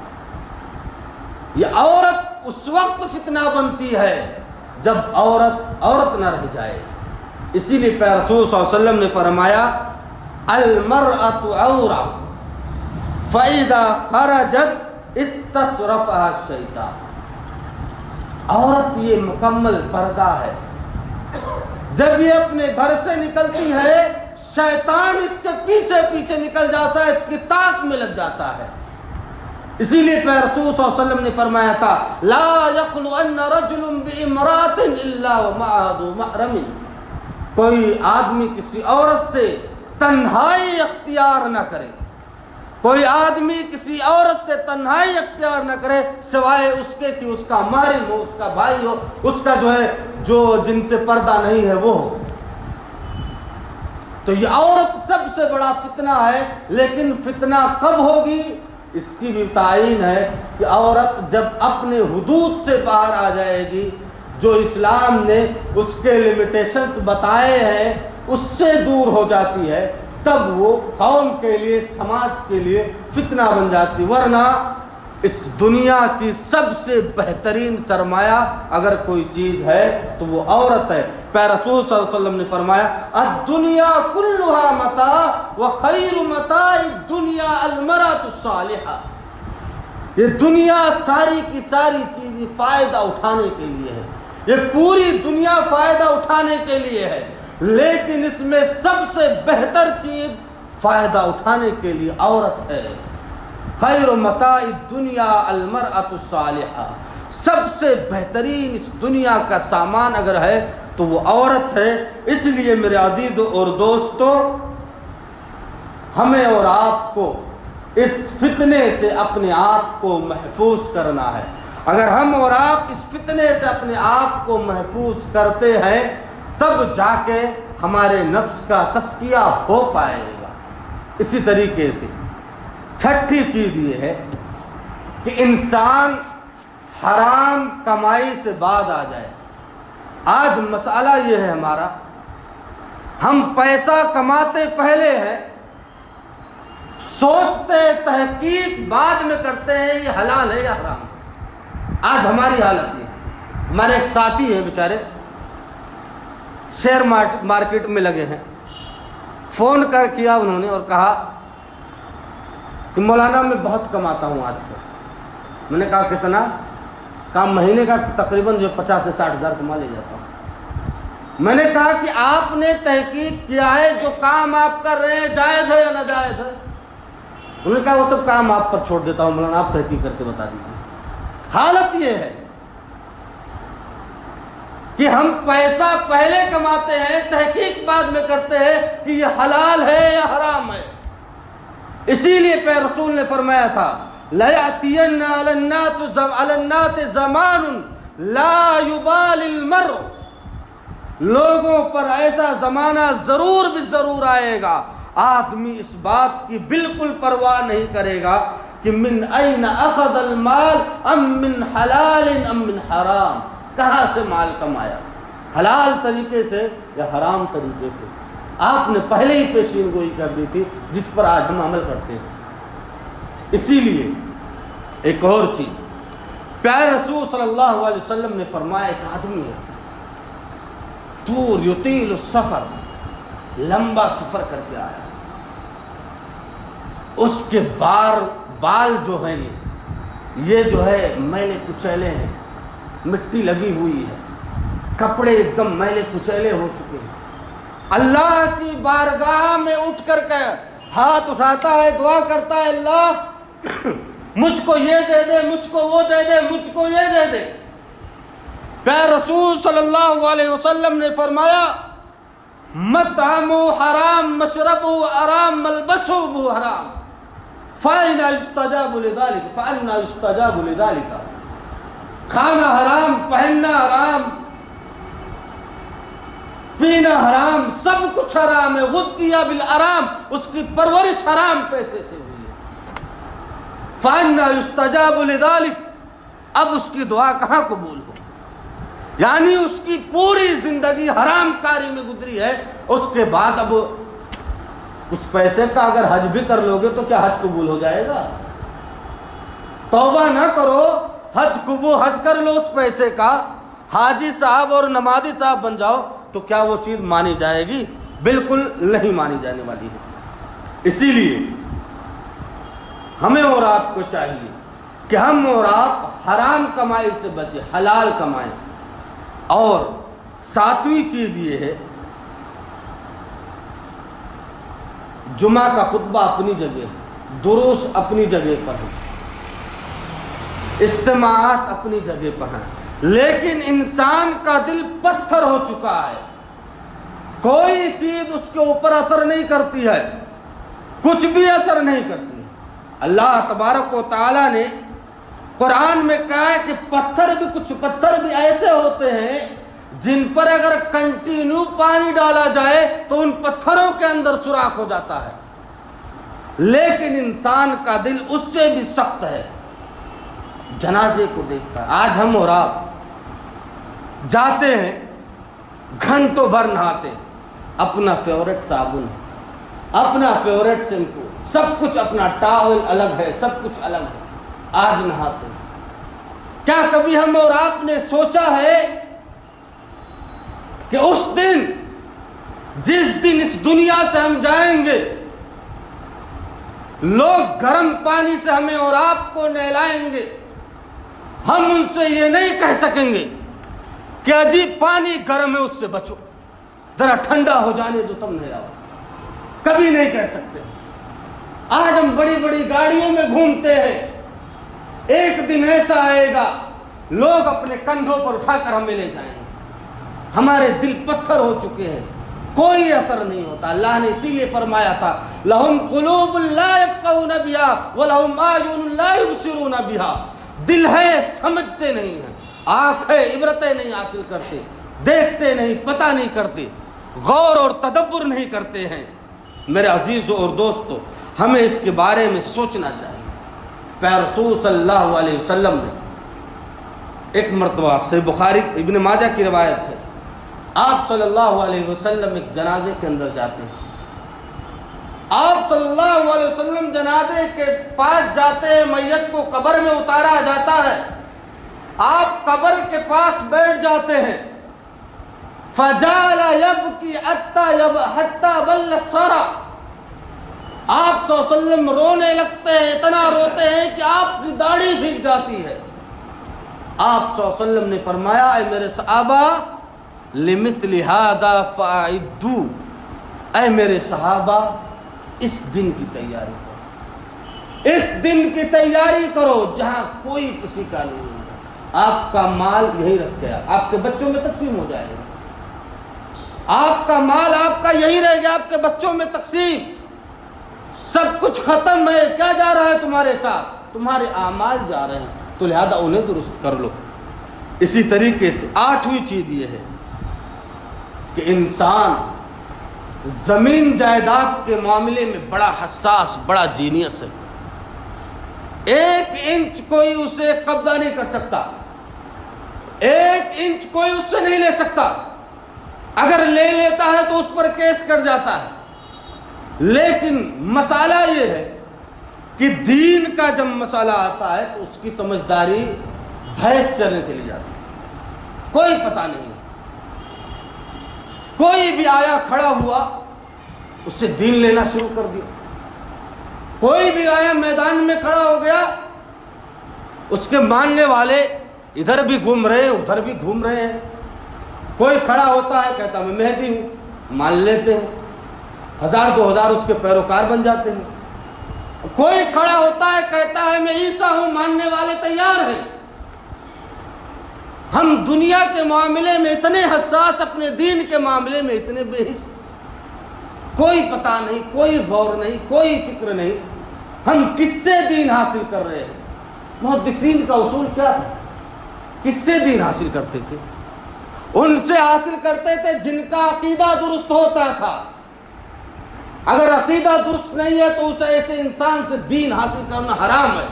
A: یہ عورت اس وقت فتنہ بنتی ہے جب عورت نہ رہ جائے۔ اسی لیے پیارے رسول صلی اللہ علیہ وسلم نے فرمایا المرأة عورة فإذا خرجت استصرفها الشیطان، عورت یہ مکمل پردہ ہے، جب یہ اپنے گھر سے نکلتی ہے شیطان اس کے پیچھے پیچھے نکل جاتا ہے، اس کی طاق میں لگ جاتا ہے۔ اسی لیے پیارے رسول صلی اللہ علیہ وسلم نے فرمایا تھا لا يخلون رجل بامرأة الا ومعه ذو محرم، کوئی آدمی کسی عورت سے تنہائی اختیار نہ کرے کوئی آدمی کسی عورت سے تنہائی اختیار نہ کرے سوائے اس کے کہ اس کا محرم ہو، اس کا بھائی ہو، اس کا جو جن سے پردہ نہیں ہے وہ ہو۔ تو یہ عورت سب سے بڑا فتنہ ہے، لیکن فتنہ کب ہوگی اس کی بھی تعین ہے کہ عورت جب اپنے حدود سے باہر آ جائے گی، جو اسلام نے اس کے لیمیٹیشنز بتائے ہیں اس سے دور ہو جاتی ہے، تب وہ قوم کے لیے، سماج کے لیے فتنہ بن جاتی۔ ورنہ اس دنیا کی سب سے بہترین سرمایہ اگر کوئی چیز ہے تو وہ عورت ہے۔ پیارے رسول صلی اللہ علیہ وسلم نے فرمایا الدنیا کلھا متاع وخیر متاع الدنیا المرأۃ الصالحہ، یہ دنیا ساری کی ساری چیزیں فائدہ اٹھانے کے لیے ہے، یہ پوری دنیا فائدہ اٹھانے کے لیے ہے، لیکن اس میں سب سے بہتر چیز فائدہ اٹھانے کے لیے عورت ہے۔ خیر متاع الدنیا المرأۃ الصالحہ، سب سے بہترین اس دنیا کا سامان اگر ہے تو وہ عورت ہے۔ اس لیے میرے عزیز اور دوستو، ہمیں اور آپ کو اس فتنے سے اپنے آپ کو محفوظ کرنا ہے۔ اگر ہم اور آپ اس فتنے سے اپنے آپ کو محفوظ کرتے ہیں تب جا کے ہمارے نفس کا تزکیہ ہو پائے گا۔ اسی طریقے سے چھٹی چیز یہ ہے کہ انسان حرام کمائی سے بعد آ جائے۔ آج مسئلہ یہ ہے ہمارا، ہم پیسہ کماتے پہلے ہیں، سوچتے تحقیق بعد میں کرتے ہیں یہ حلال ہے یا حرام ہے۔ آج ہماری حالت یہ ہے۔ ہمارے ایک ساتھی ہیں بیچارے شیئر مارکیٹ میں لگے ہیں، فون کیا انہوں نے اور کہا کہ مولانا میں بہت کماتا ہوں آج کل۔ میں نے کہا کتنا؟ کہا مہینے کا تقریباً 50 سے 60 ہزار کما لے جاتا ہوں۔ میں نے کہا کہ آپ نے تحقیق کیا ہے جو کام آپ کر رہے ہیں جائز ہے یا ناجائز ہے؟ انہوں نے کہا وہ سب کام آپ پر چھوڑ دیتا ہوں مولانا، آپ تحقیق کر کے بتا دیجیے۔ حالت یہ ہے کہ ہم پیسہ پہلے کماتے ہیں، تحقیق بعد میں کرتے ہیں کہ یہ حلال ہے یا حرام ہے۔ اسی لیے پیر رسول نے فرمایا تھا لَيَأْتِيَنَّ عَلَى النَّاسِ زَمَانٌ لَا يُبَالِ الْمَرْءُ، لوگوں پر ایسا زمانہ ضرور بھی ضرور آئے گا، آدمی اس بات کی بالکل پرواہ نہیں کرے گا کہ من این اخذ المال ام من حلال ام من حرام، کہاں سے مال کمایا، حلال طریقے سے یا حرام طریقے سے۔ آپ نے پہلے ہی پیشین گوئی کر دی تھی جس پر آج ہم عمل کرتے ہیں۔ اسی لیے ایک اور چیز پیارے رسول صلی اللہ علیہ وسلم نے فرمایا، ایک آدمی ہے دور یطیل السفر، لمبا سفر کر کے آیا، اس کے بال جو ہیں یہ جو ہے میلے کچیلے ہیں، مٹی لگی ہوئی ہے، کپڑے ایک دم میلے کچیلے ہو چکے ہیں۔ اللہ کی بارگاہ میں اٹھ کر کے ہاتھ اٹھاتا ہے، دعا کرتا ہے اللہ مجھ کو یہ دے دے، مجھ کو وہ دے دے، مجھ کو یہ دے دے۔ پیارے رسول صلی اللہ علیہ وسلم نے فرمایا مطعمہ حرام مشربہ حرام ملبسہ حرام فأنى يستجاب لذلك فأنى يستجاب لذلك، کھانا حرام، پہننا حرام، پینا حرام، سب کچھ حرام ہے۔ غذی بالحرام، اس کی پرورش حرام پیسے سے ہوئی ہے۔ فأنى يستجاب لذلك، اب اس کی دعا کہاں قبول ہو؟ یعنی اس کی پوری زندگی حرام کاری میں گزری ہے، اس کے بعد اب اس پیسے کا اگر حج بھی کر لوگے تو کیا حج قبول ہو جائے گا؟ توبہ نہ کرو، حج کر لو اس پیسے کا، حاجی صاحب اور نمازی صاحب بن جاؤ تو کیا وہ چیز مانی جائے گی؟ بالکل نہیں مانی جانے والی ہے۔ اسی لیے ہمیں اور آپ کو چاہیے کہ ہم اور آپ حرام کمائی سے بچیں، حلال کمائیں۔ اور ساتویں چیز یہ ہے، جمعہ کا خطبہ اپنی جگہ، دروس اپنی جگہ پر ہے، اجتماعات اپنی جگہ پر ہیں، لیکن انسان کا دل پتھر ہو چکا ہے، کوئی چیز اس کے اوپر اثر نہیں کرتی ہے، کچھ بھی اثر نہیں کرتی ہے۔ اللہ تبارک و تعالیٰ نے قرآن میں کہا ہے کہ کچھ پتھر بھی ایسے ہوتے ہیں جن پر اگر کنٹینیو پانی ڈالا جائے تو ان پتھروں کے اندر سوراخ ہو جاتا ہے، لیکن انسان کا دل اس سے بھی سخت ہے، جنازے کو دیکھتا ہے۔ آج ہم اور آپ جاتے ہیں، گھنٹوں بھر نہاتے ہیں، اپنا فیورٹ صابن، اپنا فیورٹ شیمپو، سب کچھ اپنا ٹاول الگ ہے، سب کچھ الگ ہے، آج نہاتے ہیں۔ کیا کبھی ہم اور آپ نے سوچا ہے کہ اس دن، جس دن اس دنیا سے ہم جائیں گے، لوگ گرم پانی سے ہمیں اور آپ کو نہلائیں گے، ہم ان سے یہ نہیں کہہ سکیں گے کہ اجی پانی گرم ہے اس سے بچو، ذرا ٹھنڈا ہو جانے دو تم نہلاؤ، کبھی نہیں کہہ سکتے۔ آج ہم بڑی بڑی گاڑیوں میں گھومتے ہیں، ایک دن ایسا آئے گا لوگ اپنے کندھوں پر اٹھا کر ہمیں لے جائیں گے، ہمارے دل پتھر ہو چکے ہیں، کوئی اثر نہیں ہوتا۔ اللہ نے اسی لیے فرمایا تھا لَهُمْ قُلُوبٌ لَا يَفْقَهُونَ بِهَا وَلَهُمْ أَعْيُنٌ لَا يُبْصِرُونَ بِهَا، دل ہے سمجھتے نہیں ہیں، آنکھ ہے عبرتیں نہیں حاصل کرتے، دیکھتے نہیں، پتہ نہیں کرتے، غور اور تدبر نہیں کرتے ہیں۔ میرے عزیزوں اور دوستو، ہمیں اس کے بارے میں سوچنا چاہیے۔ پیارے رسول صلی اللہ علیہ وسلم نے ایک مرتبہ سے بخاری ابن ماجہ کی روایت ہے، آپ صلی اللہ علیہ وسلم ایک جنازے کے اندر جاتے ہیں، آپ صلی اللہ علیہ وسلم جنازے کے پاس جاتے ہیں، میت کو قبر میں اتارا جاتا ہے، آپ قبر کے پاس بیٹھ جاتے ہیں، فَجَعَلَ يَبْكِي حَتَّى بَلَّ الثَّرَى، آپ صلی اللہ علیہ وسلم رونے لگتے ہیں، اتنا روتے ہیں کہ آپ کی داڑھی بھیگ جاتی ہے۔ آپ صلی اللہ علیہ وسلم نے فرمایا اے میرے صحابہ لِمِثْلِ هَذَا فَأَعِدُّوا، اے میرے صحابہ اس دن کی تیاری کرو، اس دن کی تیاری کرو جہاں کوئی کسی کا نہیں ہوگا، آپ کا مال یہی رکھ گیا، آپ کے بچوں میں تقسیم ہو جائے گا، آپ کا مال آپ کا یہی رہ گیا، آپ کے بچوں میں تقسیم، سب کچھ ختم ہے، کیا جا رہا ہے تمہارے ساتھ؟ تمہارے اعمال جا رہے ہیں، تو لہذا انہیں درست کر لو۔ اسی طریقے سے 8ویں چیز یہ ہے کہ انسان زمین جائیداد کے معاملے میں بڑا حساس، بڑا جینیس ہے، 1 انچ کوئی اسے قبضہ نہیں کر سکتا، 1 انچ کوئی اس سے نہیں لے سکتا، اگر لے لیتا ہے تو اس پر کیس کر جاتا ہے۔ لیکن مسئلہ یہ ہے کہ دین کا جب مسئلہ آتا ہے تو اس کی سمجھداری بھینس چلنے چلی جاتی ہے، کوئی پتہ نہیں، کوئی بھی آیا کھڑا ہوا اس سے دین لینا شروع کر دیا، کوئی بھی آیا میدان میں کھڑا ہو گیا، اس کے ماننے والے ادھر بھی گھوم رہے ہیں ادھر بھی گھوم رہے ہیں، کوئی کھڑا ہوتا ہے کہتا میں مہدی ہوں، مان لیتے ہیں، 1000 2000 اس کے پیروکار بن جاتے ہیں، کوئی کھڑا ہوتا ہے کہتا ہے میں عیسیٰ ہوں، ماننے والے تیار ہیں۔ ہم دنیا کے معاملے میں اتنے حساس، اپنے دین کے معاملے میں اتنے بے حس، کوئی پتہ نہیں، کوئی غور نہیں، کوئی فکر نہیں، ہم کس سے دین حاصل کر رہے ہیں؟ محدثین کا اصول کیا تھا؟ کس سے دین حاصل کرتے تھے؟ ان سے حاصل کرتے تھے جن کا عقیدہ درست ہوتا تھا۔ اگر عقیدہ درست نہیں ہے تو اس ایسے انسان سے دین حاصل کرنا حرام ہے،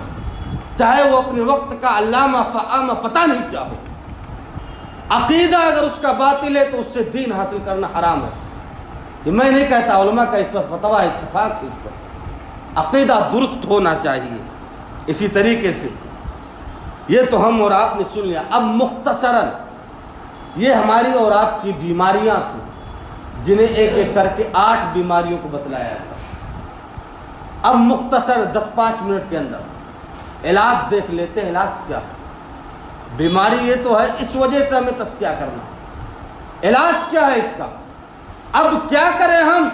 A: چاہے وہ اپنے وقت کا علامہ فعامہ پتہ نہیں کیا ہو۔ عقیدہ اگر اس کا باطل ہے تو اس سے دین حاصل کرنا حرام ہے۔ یہ میں نہیں کہتا، علماء کا اس پر فتویٰ اتفاق ہے، اس پر عقیدہ درست ہونا چاہیے۔ اسی طریقے سے یہ تو ہم اور آپ نے سن لیا، اب مختصراً یہ ہماری اور آپ کی بیماریاں تھیں جنہیں ایک ایک کر کے 8 بیماریوں کو بتلایا تھا۔ اب مختصر 10-5 منٹ کے اندر علاج دیکھ لیتے ہیں، علاج کیا ہے؟ بیماری یہ تو ہے، اس وجہ سے ہمیں تزکیہ کرنا، علاج کیا ہے اس کا؟ اب کیا کریں ہم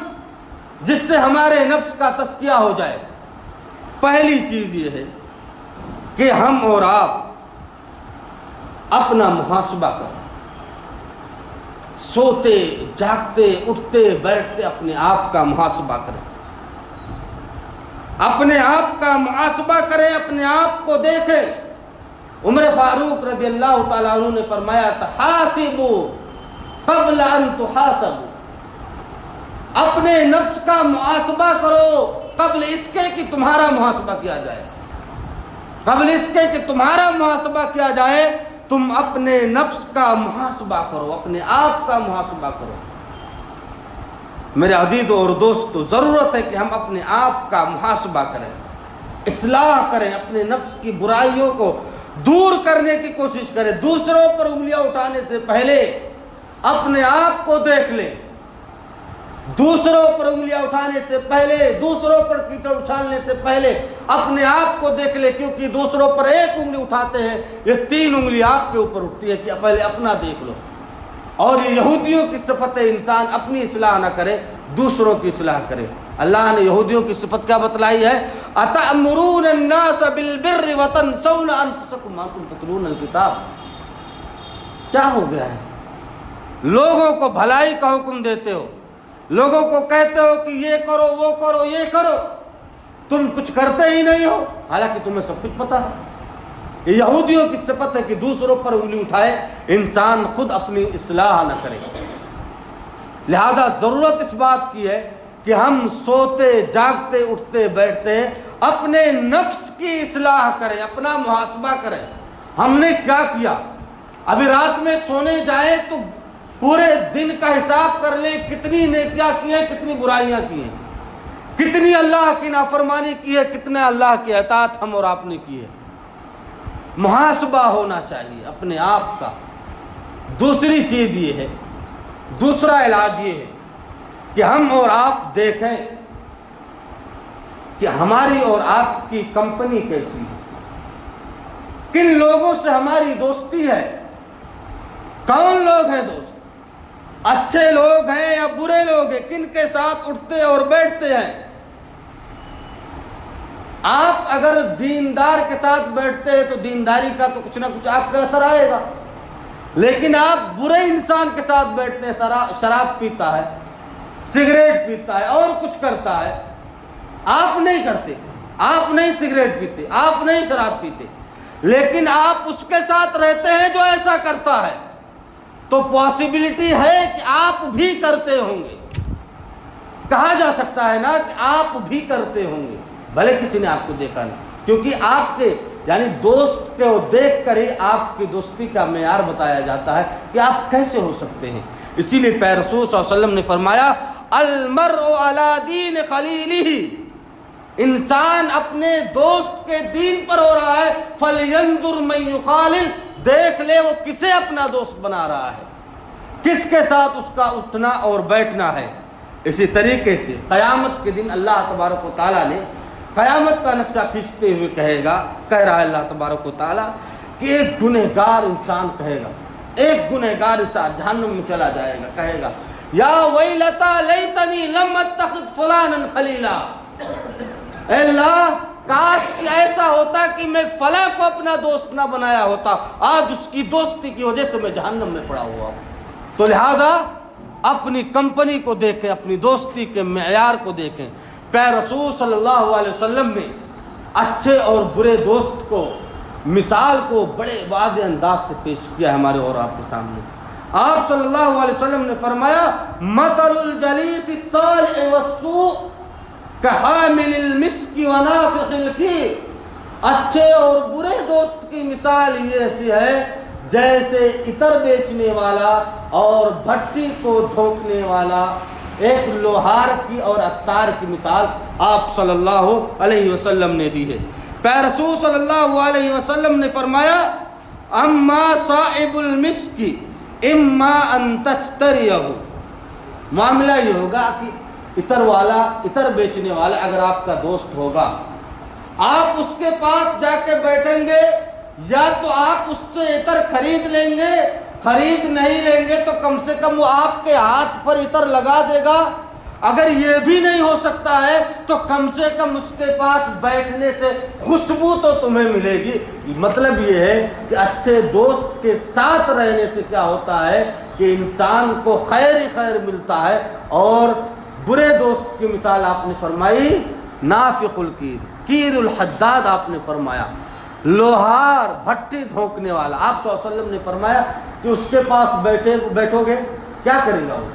A: جس سے ہمارے نفس کا تزکیہ ہو جائے؟ پہلی چیز یہ ہے کہ ہم اور آپ اپنا محاسبہ کریں، سوتے جاگتے اٹھتے بیٹھتے اپنے آپ کا محاسبہ کریں۔ اپنے آپ کا محاسبہ کریں، اپنے آپ کو دیکھیں۔ عمر فاروق رضی اللہ تعالیٰ عنہ نے فرمایا تحاسبوا قبل ان تحاسبوا، اپنے نفس کا محاسبہ کرو قبل اس کے کہ تمہارا محاسبہ کیا جائے۔ قبل اس کے کہ تمہارا محاسبہ کیا جائے تم اپنے نفس کا محاسبہ کرو، اپنے آپ کا محاسبہ کرو۔ میرے عزیزوں اور دوستو، ضرورت ہے کہ ہم اپنے آپ کا محاسبہ کریں، اصلاح کریں، اپنے نفس کی برائیوں کو دور کرنے کی کوشش کریں۔ دوسروں پر انگلیاں اٹھانے سے پہلے اپنے آپ کو دیکھ لیں، دوسروں پر انگلیاں اٹھانے سے پہلے، دوسروں پر کیچڑ اچھالنے سے پہلے اپنے آپ کو دیکھ لیں، کیونکہ دوسروں پر ایک انگلی اٹھاتے ہیں، یہ 3 انگلی آپ کے اوپر اٹھتی ہے کہ پہلے اپنا دیکھ لو۔ اور یہ یہودیوں کی صفت ہے، انسان اپنی اصلاح نہ کرے، دوسروں کی اصلاح کرے۔ اللہ نے یہودیوں کی صفت کیا بتلائی ہے؟ اَتَأْمُرُونَ النَّاسَ بِالْبِرِّ وَتَنْسَوْنَ أَنفُسَكُمْ وَأَنْتُمْ تَتْلُونَ الْكِتَابَ۔ کیا ہو گیا ہے؟ لوگوں کو بھلائی کا حکم دیتے ہو، لوگوں کو کہتے ہو کہ یہ کرو، وہ کرو، یہ کرو، تم کچھ کرتے ہی نہیں ہو، حالانکہ تمہیں سب کچھ پتا ہے۔ یہ یہودیوں کی صفت ہے کہ دوسروں پر انگلی اٹھائے، انسان خود اپنی اصلاح نہ کرے۔ لہذا ضرورت اس بات کی ہے کہ ہم سوتے جاگتے اٹھتے بیٹھتے اپنے نفس کی اصلاح کریں، اپنا محاسبہ کریں۔ ہم نے کیا کیا؟ ابھی رات میں سونے جائیں تو پورے دن کا حساب کر لیں، کتنی نیکیاں کی ہیں، کتنی برائیاں کی ہیں، کتنی اللہ کی نافرمانی کی ہے، کتنے اللہ کی اطاعت ہم اور آپ نے کی ہے۔ محاسبہ ہونا چاہیے اپنے آپ کا۔ دوسری چیز یہ ہے، دوسرا علاج یہ ہے کہ ہم اور آپ دیکھیں کہ ہماری اور آپ کی کمپنی کیسی ہے، کن لوگوں سے ہماری دوستی ہے، کون لوگ ہیں دوست، اچھے لوگ ہیں یا برے لوگ ہیں، کن کے ساتھ اٹھتے اور بیٹھتے ہیں۔ آپ اگر دیندار کے ساتھ بیٹھتے ہیں تو دینداری کا تو کچھ نہ کچھ آپ کا اثر آئے گا، لیکن آپ برے انسان کے ساتھ بیٹھتے ہیں، شراب پیتا ہے، سگریٹ پیتا ہے اور کچھ کرتا ہے، آپ نہیں کرتے، آپ نہیں سگریٹ پیتے، آپ نہیں شراب پیتے، لیکن آپ اس کے ساتھ رہتے ہیں جو ایسا کرتا ہے، تو پاسبلٹی ہے کہ آپ بھی کرتے ہوں گے۔ کہا جا سکتا ہے نا کہ آپ بھی کرتے ہوں گے، بھلے کسی نے آپ کو دیکھا نہیں، کیونکہ آپ کے یعنی دوست کو دیکھ کر ہی آپ کی دوستی کا معیار بتایا جاتا ہے کہ آپ کیسے ہو سکتے ہیں۔ اسی لیے پیارے رسول صلی اللہ علیہ وسلم نے فرمایا المرء علی دین خلیلہ، انسان اپنے دوست کے دین پر ہو رہا ہے، فلینظر من یخالل، دیکھ لے وہ کسے اپنا دوست بنا رہا ہے، کس کے ساتھ اس کا اٹھنا اور بیٹھنا ہے۔ اسی طریقے سے قیامت کے دن اللہ تبارک و تعالیٰ نے قیامت کا نقشہ کھینچتے ہوئے کہہ رہا ہے اللہ تبارک و تعالیٰ کہ ایک گنہگار انسان کہے گا، ایک گنہگار انسان جہنم میں چلا جائے گا، کہے گا یا ویلتا لیتنی لم اتخذ فلانا خلیلا، اے اللہ کاش کہ ایسا ہوتا کہ میں فلاں کو اپنا دوست نہ بنایا ہوتا، آج اس کی دوستی کی وجہ سے میں جہنم میں پڑا ہوا ہوں۔ تو لہذا اپنی کمپنی کو دیکھیں، اپنی دوستی کے معیار کو دیکھیں۔ پیارے رسول صلی اللہ علیہ وسلم نے اچھے اور برے دوست کو مثال کو بڑے واضح انداز سے پیش کیا ہے ہمارے اور آپ کے سامنے۔ آپ صلی اللہ علیہ وسلم نے فرمایا مثل الجلیس الصالح والسوء کحامل المسک ونافخ الکیر، اچھے اور برے دوست کی مثال یہ ایسی ہے جیسے عطر بیچنے والا اور بھٹی کو دھونکنے والا، ایک لوہار کی اور عطار کی مثال آپ صلی اللہ علیہ وسلم نے دی ہے۔ پیارے رسول صلی اللہ علیہ وسلم نے فرمایا اما صاحب المسک اما ان تستریہ، معاملہ یہ ہوگا کہ عطر بیچنے والا اگر آپ کا دوست ہوگا، آپ اس کے پاس جا کے بیٹھیں گے، یا تو آپ اس سے عطر خرید لیں گے، خرید نہیں لیں گے تو کم سے کم وہ آپ کے ہاتھ پر عطر لگا دے گا، اگر یہ بھی نہیں ہو سکتا ہے تو کم سے کم اس کے پاس بیٹھنے سے خوشبو تو تمہیں ملے گی۔ مطلب یہ ہے کہ اچھے دوست کے ساتھ رہنے سے کیا ہوتا ہے کہ انسان کو خیر ہی خیر ملتا ہے، اور برے دوست کی مثال آپ نے فرمائی نافخ الکیر، کیر الحداد آپ نے فرمایا، لوہار بھٹی دھونکنے والا۔ آپ صلی اللہ علیہ وسلم نے فرمایا کہ اس کے پاس بیٹھو گے کیا کرے گا؟ وہ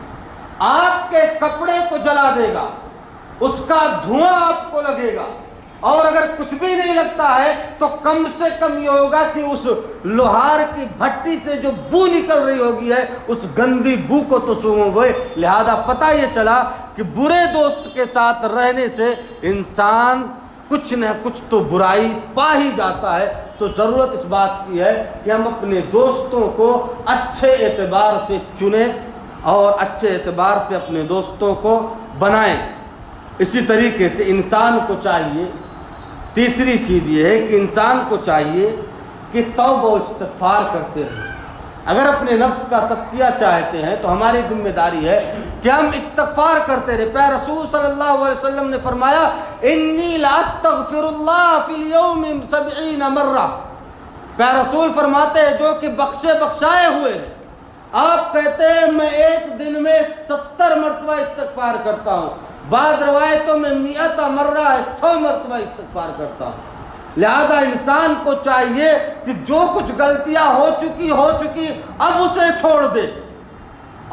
A: آپ کے کپڑے کو جلا دے گا، اس کا دھواں آپ کو لگے گا، اور اگر کچھ بھی نہیں لگتا ہے تو کم سے کم یہ ہوگا کہ اس لوہار کی بھٹی سے جو بو نکل رہی ہوگی ہے اس گندی بو کو تو سونگو گے۔ لہذا پتہ یہ چلا کہ برے دوست کے ساتھ رہنے سے انسان کچھ نہ کچھ تو برائی پا ہی جاتا ہے۔ تو ضرورت اس بات کی ہے کہ ہم اپنے دوستوں کو اچھے اعتبار سے چنیں اور اچھے اعتبار سے اپنے دوستوں کو بنائیں۔ اسی طریقے سے انسان کو چاہیے، تیسری چیز یہ ہے کہ انسان کو چاہیے کہ توبہ و استغفار کرتے رہیں۔ اگر اپنے نفس کا تزکیہ چاہتے ہیں تو ہماری ذمہ داری ہے کہ ہم استغفار کرتے رہیں۔ پیارے رسول صلی اللہ علیہ وسلم نے فرمایا انی لاستغفر اللہ فی اليوم 70 مرہ۔ پیارے رسول فرماتے ہیں جو کہ بخشے بخشائے ہوئے ہیں، آپ کہتے ہیں میں ایک دن میں 70 مرتبہ استغفار کرتا ہوں، بعض روایتوں میں 100 مرہ ہے، 100 مرتبہ استغفار کرتا ہوں۔ لہذا انسان کو چاہیے کہ جو کچھ غلطیاں ہو چکی اب اسے چھوڑ دے،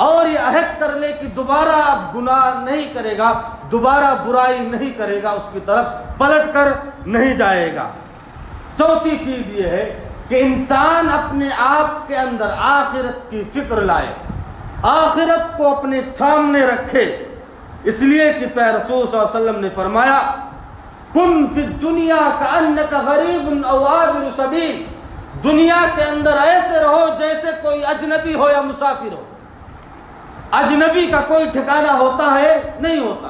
A: اور یہ عہد کر لے کہ دوبارہ اب گناہ نہیں کرے گا، دوبارہ برائی نہیں کرے گا، اس کی طرف پلٹ کر نہیں جائے گا۔ چوتھی چیز یہ ہے کہ انسان اپنے آپ کے اندر آخرت کی فکر لائے، آخرت کو اپنے سامنے رکھے، اس لیے کہ پیارے رسول صلی اللہ علیہ وسلم نے فرمایا کن فی الدنیا کأنک غریب او عابر سبیل، دنیا کے اندر ایسے رہو جیسے کوئی اجنبی ہو یا مسافر ہو۔ اجنبی کا کوئی ٹھکانہ ہوتا ہے؟ نہیں ہوتا۔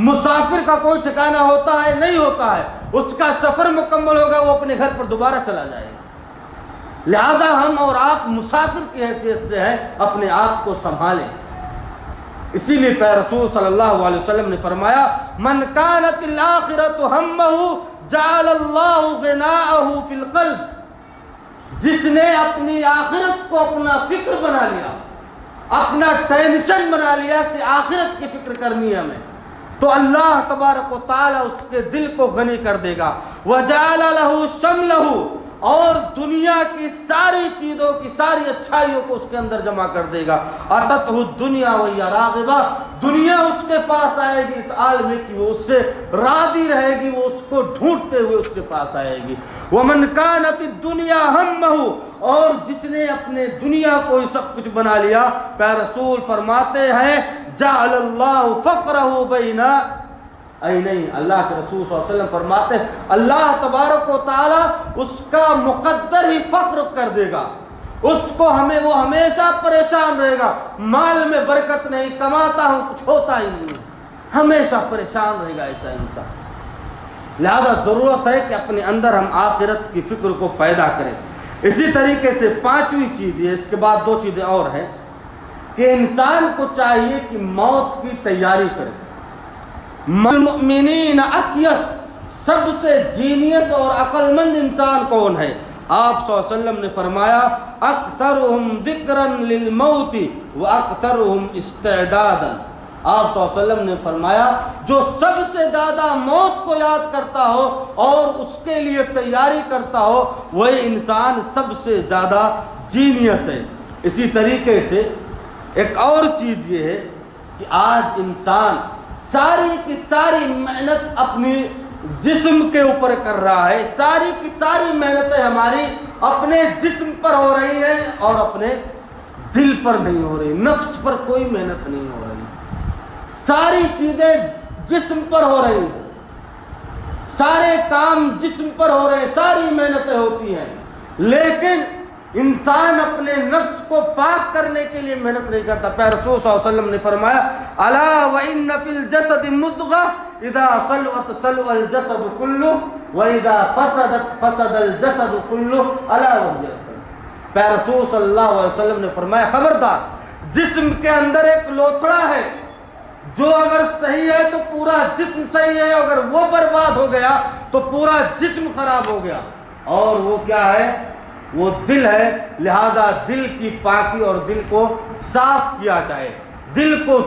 A: مسافر کا کوئی ٹھکانہ ہوتا ہے؟ نہیں ہوتا ہے۔ اس کا سفر مکمل ہوگا، وہ اپنے گھر پر دوبارہ چلا جائے گا۔ لہذا ہم اور آپ مسافر کی حیثیت سے ہیں، اپنے آپ کو سنبھالیں۔ اسی لیے پیارے رسول صلی اللہ علیہ وسلم نے فرمایا من کانت الآخرۃ ہمہ جعل اللہ غناءہ فی القلب، جس نے اپنی آخرت کو اپنا فکر بنا لیا، اپنا ٹینشن بنا لیا کہ آخرت کی فکر کرنی ہے ہمیں، تو اللہ تبارک و تعالی اس کے دل کو غنی کر دے گا۔ وجعل لہ شملہ، اور دنیا کی ساری چیزوں کی ساری اچھائیوں کو اس کے اندر جمع کر دے گا۔ اتتہ الدنیا وہی راغبہ، دنیا اس کے پاس آئے گی اس عالم میں کہ وہ اس سے راضی رہے گی، وہ اس کو ڈھونڈتے ہوئے اس کے پاس آئے گی۔ ومن کانت الدنیا ہمہ، اور جس نے اپنے دنیا کو ہی سب کچھ بنا لیا، پیارے رسول فرماتے ہیں جعل اللہ فقرہ بین نہیں، اللہ کے رسول صلی اللہ علیہ وسلم فرماتے ہیں اللہ تبارک و تعالی اس کا مقدر ہی فقر کر دے گا، اس کو وہ ہمیشہ پریشان رہے گا، مال میں برکت نہیں، کماتا ہوں کچھ ہوتا ہی نہیں، ہمیشہ پریشان رہے گا ایسا انسان۔ لہذا ضرورت ہے کہ اپنے اندر ہم آخرت کی فکر کو پیدا کریں۔ اسی طریقے سے پانچویں چیز ہے، اس کے بعد دو چیزیں اور ہیں کہ انسان کو چاہیے کہ موت کی تیاری کرے۔ المؤمنین اکیس، سب سے جینیس اور عقل مند انسان کون ہے؟ آپ صلی اللہ علیہ وسلم نے فرمایا اکثرہم ذکرا للموت واکثرہم استعدادا۔ آپ صلی اللہ علیہ وسلم نے فرمایا جو سب سے زیادہ موت کو یاد کرتا ہو اور اس کے لیے تیاری کرتا ہو وہی انسان سب سے زیادہ جینیس ہے۔ اسی طریقے سے ایک اور چیز یہ ہے کہ آج انسان ساری کی ساری محنت اپنی جسم کے اوپر کر رہا ہے، ساری کی ساری محنتیں ہماری اپنے جسم پر ہو رہی ہیں اور اپنے دل پر نہیں ہو رہی، نفس پر کوئی محنت نہیں ہو رہی، ساری چیزیں جسم پر ہو رہی ہیں، سارے کام جسم پر ہو رہے ہیں، ساری محنتیں ہوتی ہیں، لیکن انسان اپنے نفس کو پاک کرنے کے لیے محنت نہیں کرتا۔ پیارے رسول صلی اللہ علیہ وسلم نے فرمایا الا وان فی الجسد مضغہ اذا صلحت صلح الجسد کلہ واذا فسدت فسد الجسد کلہ الا وهي القلب۔ پیارے رسول صلی اللہ علیہ وسلم نے فرمایا خبردار، جسم کے اندر ایک لوتھڑا ہے، جو اگر صحیح ہے تو پورا جسم صحیح ہے، اگر وہ برباد ہو گیا تو پورا جسم خراب ہو گیا، اور وہ کیا ہے؟ وہ دل ہے۔ لہذا دل کی پاکی اور دل کو صاف کیا جائے، دل کو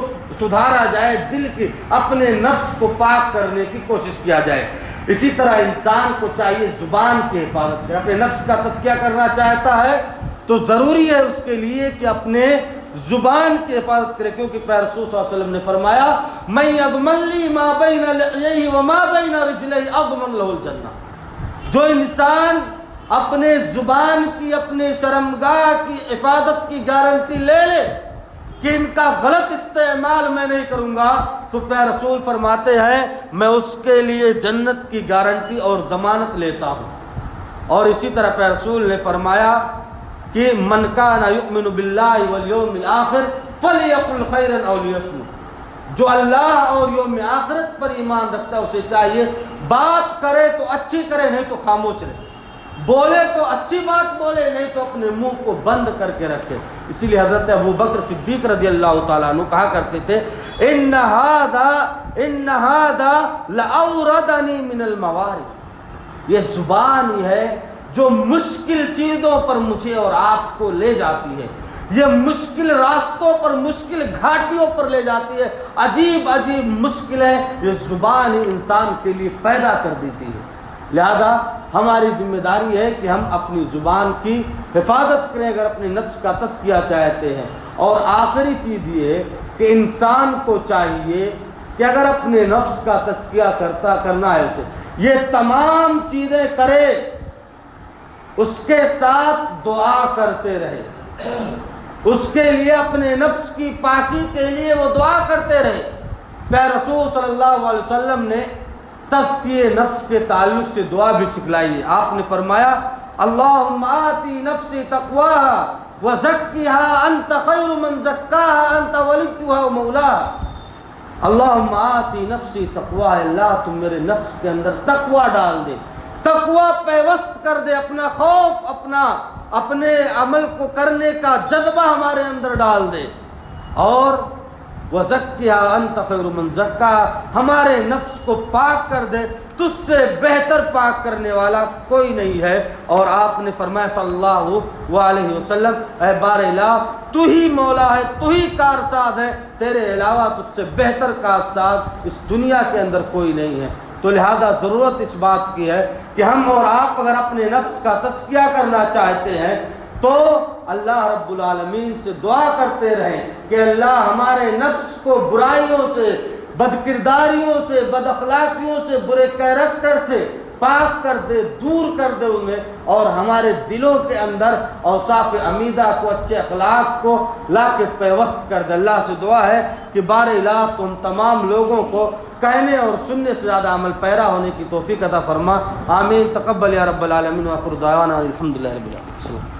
A: سدھارا جائے، دل کی اپنے نفس کو پاک کرنے کی کوشش کیا جائے۔ اسی طرح انسان کو چاہیے زبان کی حفاظت کرے۔ اپنے نفس کا تزکیہ کرنا چاہتا ہے تو ضروری ہے اس کے لیے کہ اپنے زبان کی حفاظت کرے، کیونکہ پیارے رسول صلی اللہ علیہ وسلم نے فرمایا من یضمن لی ما بین لحیہ وما بین رجلیہ اضمن لہ الجنہ۔ جو انسان اپنے زبان کی، اپنے شرمگاہ کی حفاظت کی گارنٹی لے لے کہ ان کا غلط استعمال میں نہیں کروں گا، تو پیارے رسول فرماتے ہیں میں اس کے لیے جنت کی گارنٹی اور ضمانت لیتا ہوں۔ اور اسی طرح پیارے رسول نے فرمایا کہ من کان یؤمن باللہ والیوم الآخر فلیقل خیرا او لیصمت۔ جو اللہ اور یوم آخرت پر ایمان رکھتا ہے اسے چاہیے بات کرے تو اچھی کرے، نہیں تو خاموش رہے، بولے تو اچھی بات بولے، نہیں تو اپنے منہ کو بند کر کے رکھے۔ اسی لیے حضرت ابو بکر صدیق رضی اللہ تعالیٰ عنہ کہا کرتے تھے ان ھذا لاوردنی من الموارد، یہ زبان ہی ہے جو مشکل چیزوں پر مجھے اور آپ کو لے جاتی ہے، یہ مشکل راستوں پر، مشکل گھاٹیوں پر لے جاتی ہے، عجیب عجیب مشکل ہے یہ زبان ہی انسان کے لیے پیدا کر دیتی ہے۔ لہذا ہماری ذمہ داری ہے کہ ہم اپنی زبان کی حفاظت کریں اگر اپنے نفس کا تزکیہ چاہتے ہیں۔ اور آخری چیز یہ ہے کہ انسان کو چاہیے کہ اگر اپنے نفس کا تزکیہ کرنا ہے اسے یہ تمام چیزیں کرے، اس کے ساتھ دعا کرتے رہے، اس کے لیے اپنے نفس کی پاکی کے لیے وہ دعا کرتے رہے۔ پیارے رسول صلی اللہ علیہ وسلم نے تزکیہ نفس کے تعلق سے دعا بھی سکھلائی ہے۔ آپ نے فرمایا اللہم آتی نفسی تقواها وزکیها انت خیر من زکاها انت ولیها ومولاها۔ اللہم آتی نفسی تقواها، اللہ تم میرے نفس کے اندر تقوی ڈال دے، تقوی پیوست کر دے، اپنا خوف، اپنے عمل کو کرنے کا جذبہ ہمارے اندر ڈال دے، اور وَزَكِّهَا أَنْتَ خَيْرُ مَنْ زَكَّاهَا، ہمارے نفس کو پاک کر دے، تجھ سے بہتر پاک کرنے والا کوئی نہیں ہے۔ اور آپ نے فرمایا صلی اللہ علیہ وسلم اے بار الہ تو ہی مولا ہے، تو ہی کارساز ہے، تیرے علاوہ تجھ سے بہتر کارساز اس دنیا کے اندر کوئی نہیں ہے۔ تو لہذا ضرورت اس بات کی ہے کہ ہم اور آپ اگر اپنے نفس کا تزکیہ کرنا چاہتے ہیں تو اللہ رب العالمین سے دعا کرتے رہیں کہ اللہ ہمارے نفس کو برائیوں سے، بد کرداریوں سے، بد اخلاقیوں سے، برے کیریکٹر سے پاک کر دے، دور کر دے انہیں، اور ہمارے دلوں کے اندر اوصاف امیدہ کو، اچھے اخلاق کو لا کے پیوست کر دے۔ اللہ سے دعا ہے کہ بار الہ تم تمام لوگوں کو کہنے اور سننے سے زیادہ عمل پیرا ہونے کی توفیق عطا فرما۔ آمین۔ تقبل یا رب العالمین، وآخر دعوانا الحمدللہ رب العالمین۔